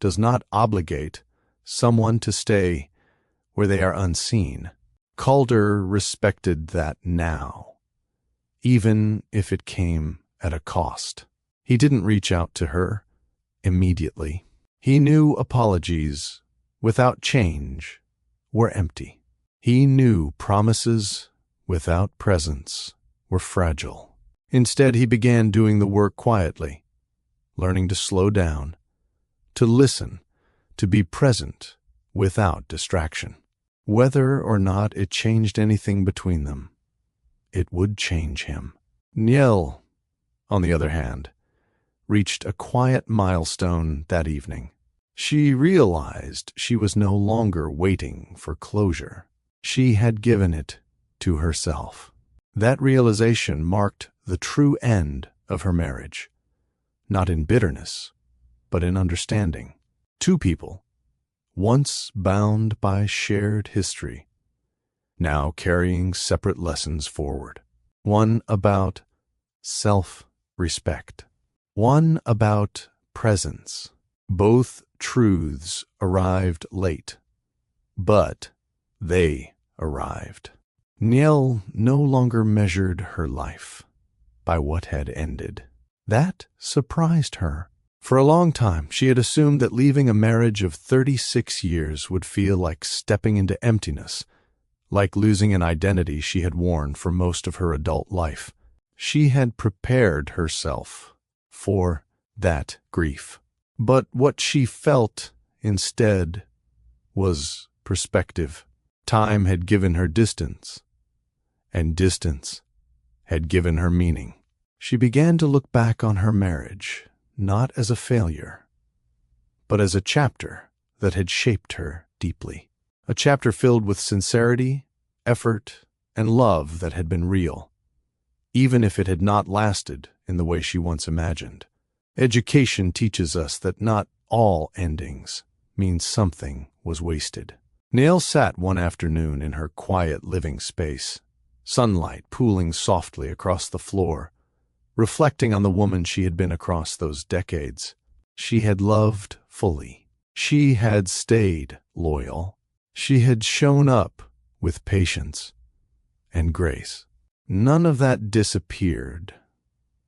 does not obligate someone to stay where they are unseen. Calder respected that now, even if it came at a cost. He didn't reach out to her immediately. He knew apologies without change were empty. He knew promises without presence were fragile. Instead, he began doing the work quietly, learning to slow down, to listen, to be present without distraction. Whether or not it changed anything between them, it would change him. Niel, on the other hand, reached a quiet milestone that evening. She realized she was no longer waiting for closure. She had given it to herself. That realization marked the true end of her marriage, not in bitterness, but in understanding. Two people, once bound by shared history, now carrying separate lessons forward. One about self-respect, one about presence. Both truths arrived late, but they arrived. Niel no longer measured her life by what had ended. That surprised her. For a long time, she had assumed that leaving a marriage of 36 years would feel like stepping into emptiness, like losing an identity she had worn for most of her adult life. She had prepared herself for that grief. But what she felt instead was perspective. Time had given her distance, and distance had given her meaning. She began to look back on her marriage, not as a failure, but as a chapter that had shaped her deeply. A chapter filled with sincerity, effort, and love that had been real, even if it had not lasted in the way she once imagined. Education teaches us that not all endings mean something was wasted. Niel sat one afternoon in her quiet living space, sunlight pooling softly across the floor, reflecting on the woman she had been across those decades. She had loved fully. She had stayed loyal. She had shown up with patience and grace. None of that disappeared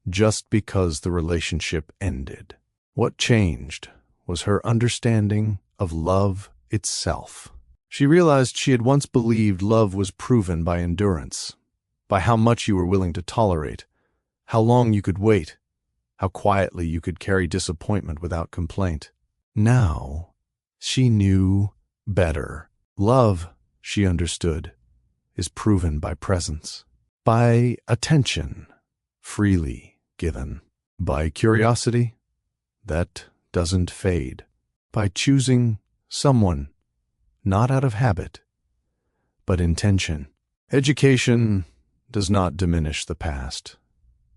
just because the relationship ended. What changed was her understanding of love itself. She realized she had once believed love was proven by endurance, by how much you were willing to tolerate, how long you could wait, how quietly you could carry disappointment without complaint. Now, she knew better. Love, she understood, is proven by presence, by attention, freely given, by curiosity that doesn't fade, by choosing someone not out of habit, but intention. Education does not diminish the past.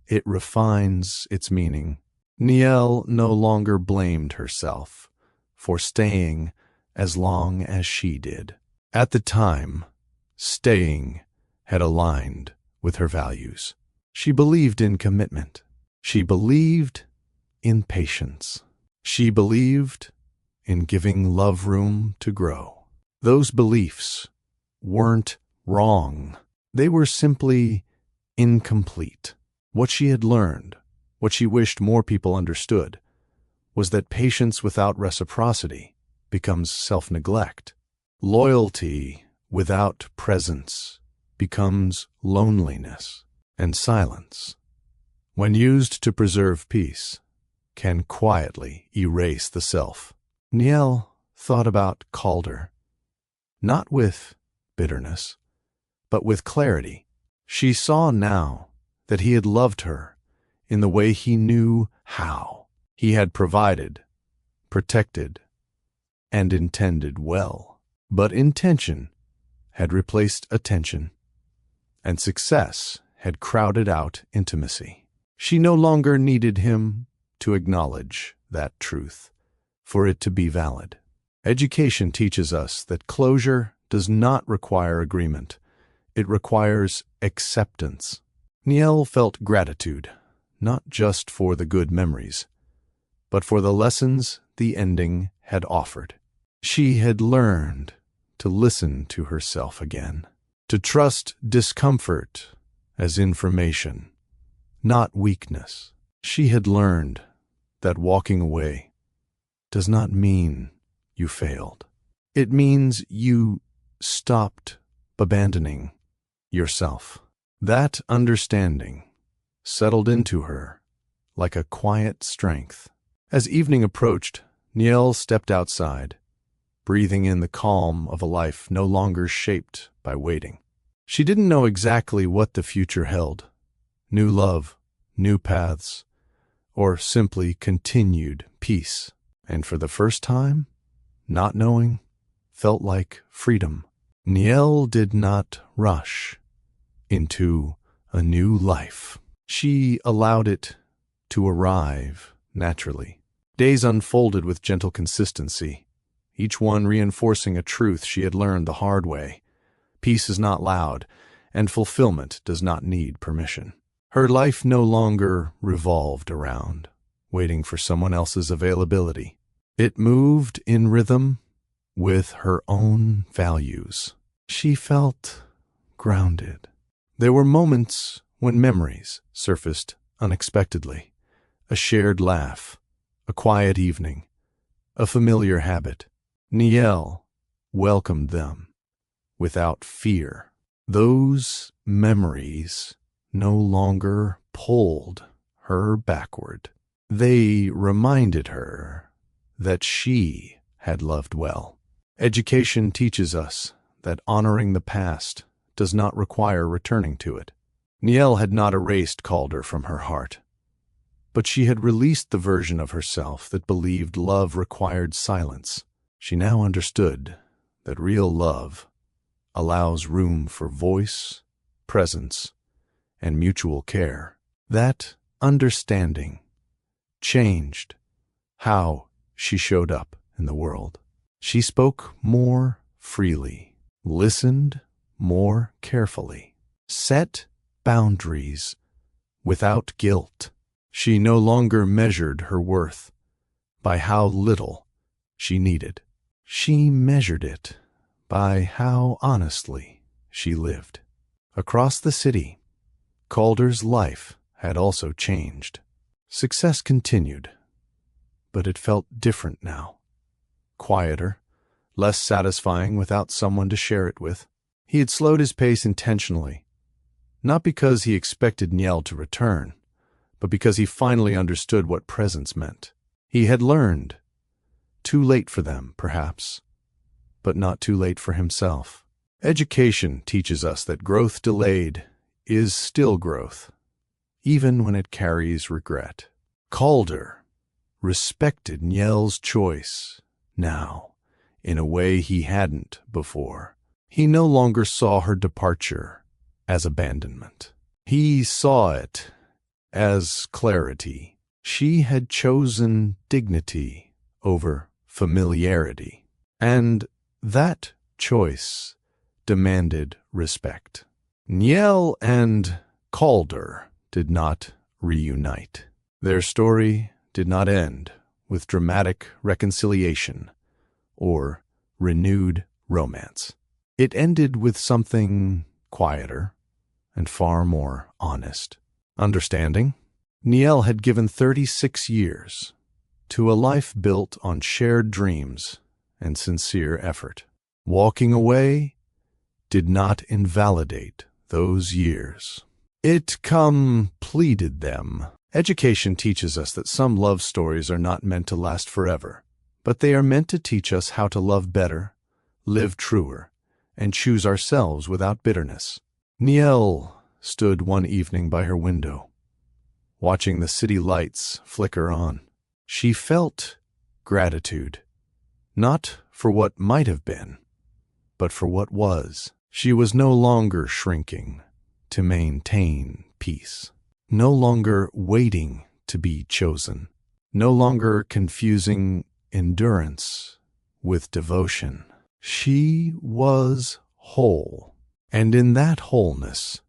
It refines its meaning. Niel no longer blamed herself for staying as long as she did. At the time, staying had aligned with her values. She believed in commitment. She believed in patience. She believed in giving love room to grow. Those beliefs weren't wrong. They were simply incomplete. What she had learned, what she wished more people understood, was that patience without reciprocity becomes self-neglect. Loyalty without presence becomes loneliness, and silence, when used to preserve peace, can quietly erase the self. Niel thought about Calder, not with bitterness, but with clarity. She saw now that he had loved her in the way he knew how. He had provided, protected, and intended well. But intention had replaced attention, and success had crowded out intimacy. She no longer needed him to acknowledge that truth for it to be valid. Education teaches us that closure does not require agreement. It requires acceptance. Niel felt gratitude, not just for the good memories, but for the lessons the ending had offered. She had learned to listen to herself again, to trust discomfort as information, not weakness. She had learned that walking away does not mean you failed. It means you stopped abandoning yourself. That understanding settled into her like a quiet strength. As evening approached, Niel stepped outside, breathing in the calm of a life no longer shaped by waiting. She didn't know exactly what the future held: new love, new paths, or simply continued peace. And for the first time, not knowing felt like freedom. Niel did not rush into a new life. She allowed it to arrive naturally. Days unfolded with gentle consistency, each one reinforcing a truth she had learned the hard way. Peace is not loud, and fulfillment does not need permission. Her life no longer revolved around waiting for someone else's availability. It moved in rhythm with her own values. She felt grounded. There were moments when memories surfaced unexpectedly: a shared laugh, a quiet evening, a familiar habit. Niel welcomed them without fear. Those memories no longer pulled her backward. They reminded her that she had loved well. Education teaches us that honoring the past does not require returning to it. Niel had not erased Calder from her heart, but she had released the version of herself that believed love required silence. She now understood that real love allows room for voice, presence, and mutual care. That understanding changed how she showed up in the world. She spoke more freely, listened more carefully, set boundaries without guilt. She no longer measured her worth by how little she needed. She measured it by how honestly she lived. Across the city, Calder's life had also changed. Success continued, but it felt different now. Quieter, less satisfying without someone to share it with. He had slowed his pace intentionally, not because he expected Niel to return, but because he finally understood what presence meant. He had learned. Too late for them, perhaps, but not too late for himself. Education teaches us that growth delayed is still growth, even when it carries regret. Calder respected Niel's choice now in a way he hadn't before. He no longer saw her departure as abandonment. He saw it as clarity. She had chosen dignity over familiarity, and that choice demanded respect. Niel and Calder did not reunite. Their story did not end with dramatic reconciliation or renewed romance. It ended with something quieter and far more honest. Understanding? Niel had given 36 years to a life built on shared dreams and sincere effort. Walking away did not invalidate those years. It completed them. Education teaches us that some love stories are not meant to last forever, but they are meant to teach us how to love better, live truer, and choose ourselves without bitterness. Niel stood one evening by her window, watching the city lights flicker on. She felt gratitude, not for what might have been, but for what was. She was no longer shrinking to maintain peace, no longer waiting to be chosen, no longer confusing endurance with devotion. She was whole, and in that wholeness,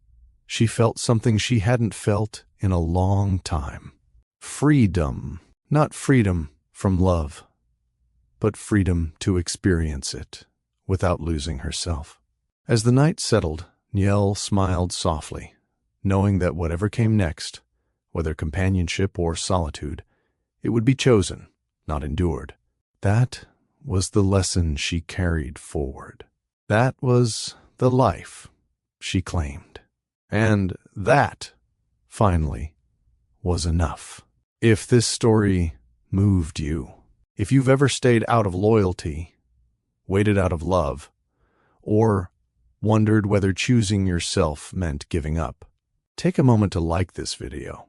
she felt something she hadn't felt in a long time. Freedom, not freedom from love, but freedom to experience it without losing herself. As the night settled, Niel smiled softly, knowing that whatever came next, whether companionship or solitude, it would be chosen, not endured. That was the lesson she carried forward. That was the life she claimed. And that, finally, was enough. If this story moved you, if you've ever stayed out of loyalty, waited out of love, or wondered whether choosing yourself meant giving up, take a moment to like this video,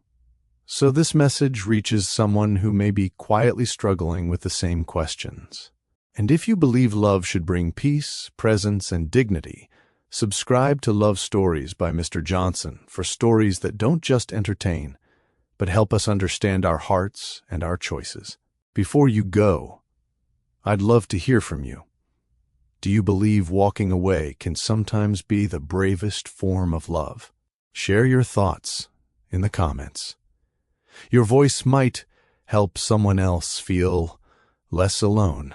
so this message reaches someone who may be quietly struggling with the same questions. And if you believe love should bring peace, presence, and dignity, subscribe to Love Stories by Mr. Johnson for stories that don't just entertain, but help us understand our hearts and our choices. Before you go, I'd love to hear from you. Do you believe walking away can sometimes be the bravest form of love? Share your thoughts in the comments. Your voice might help someone else feel less alone.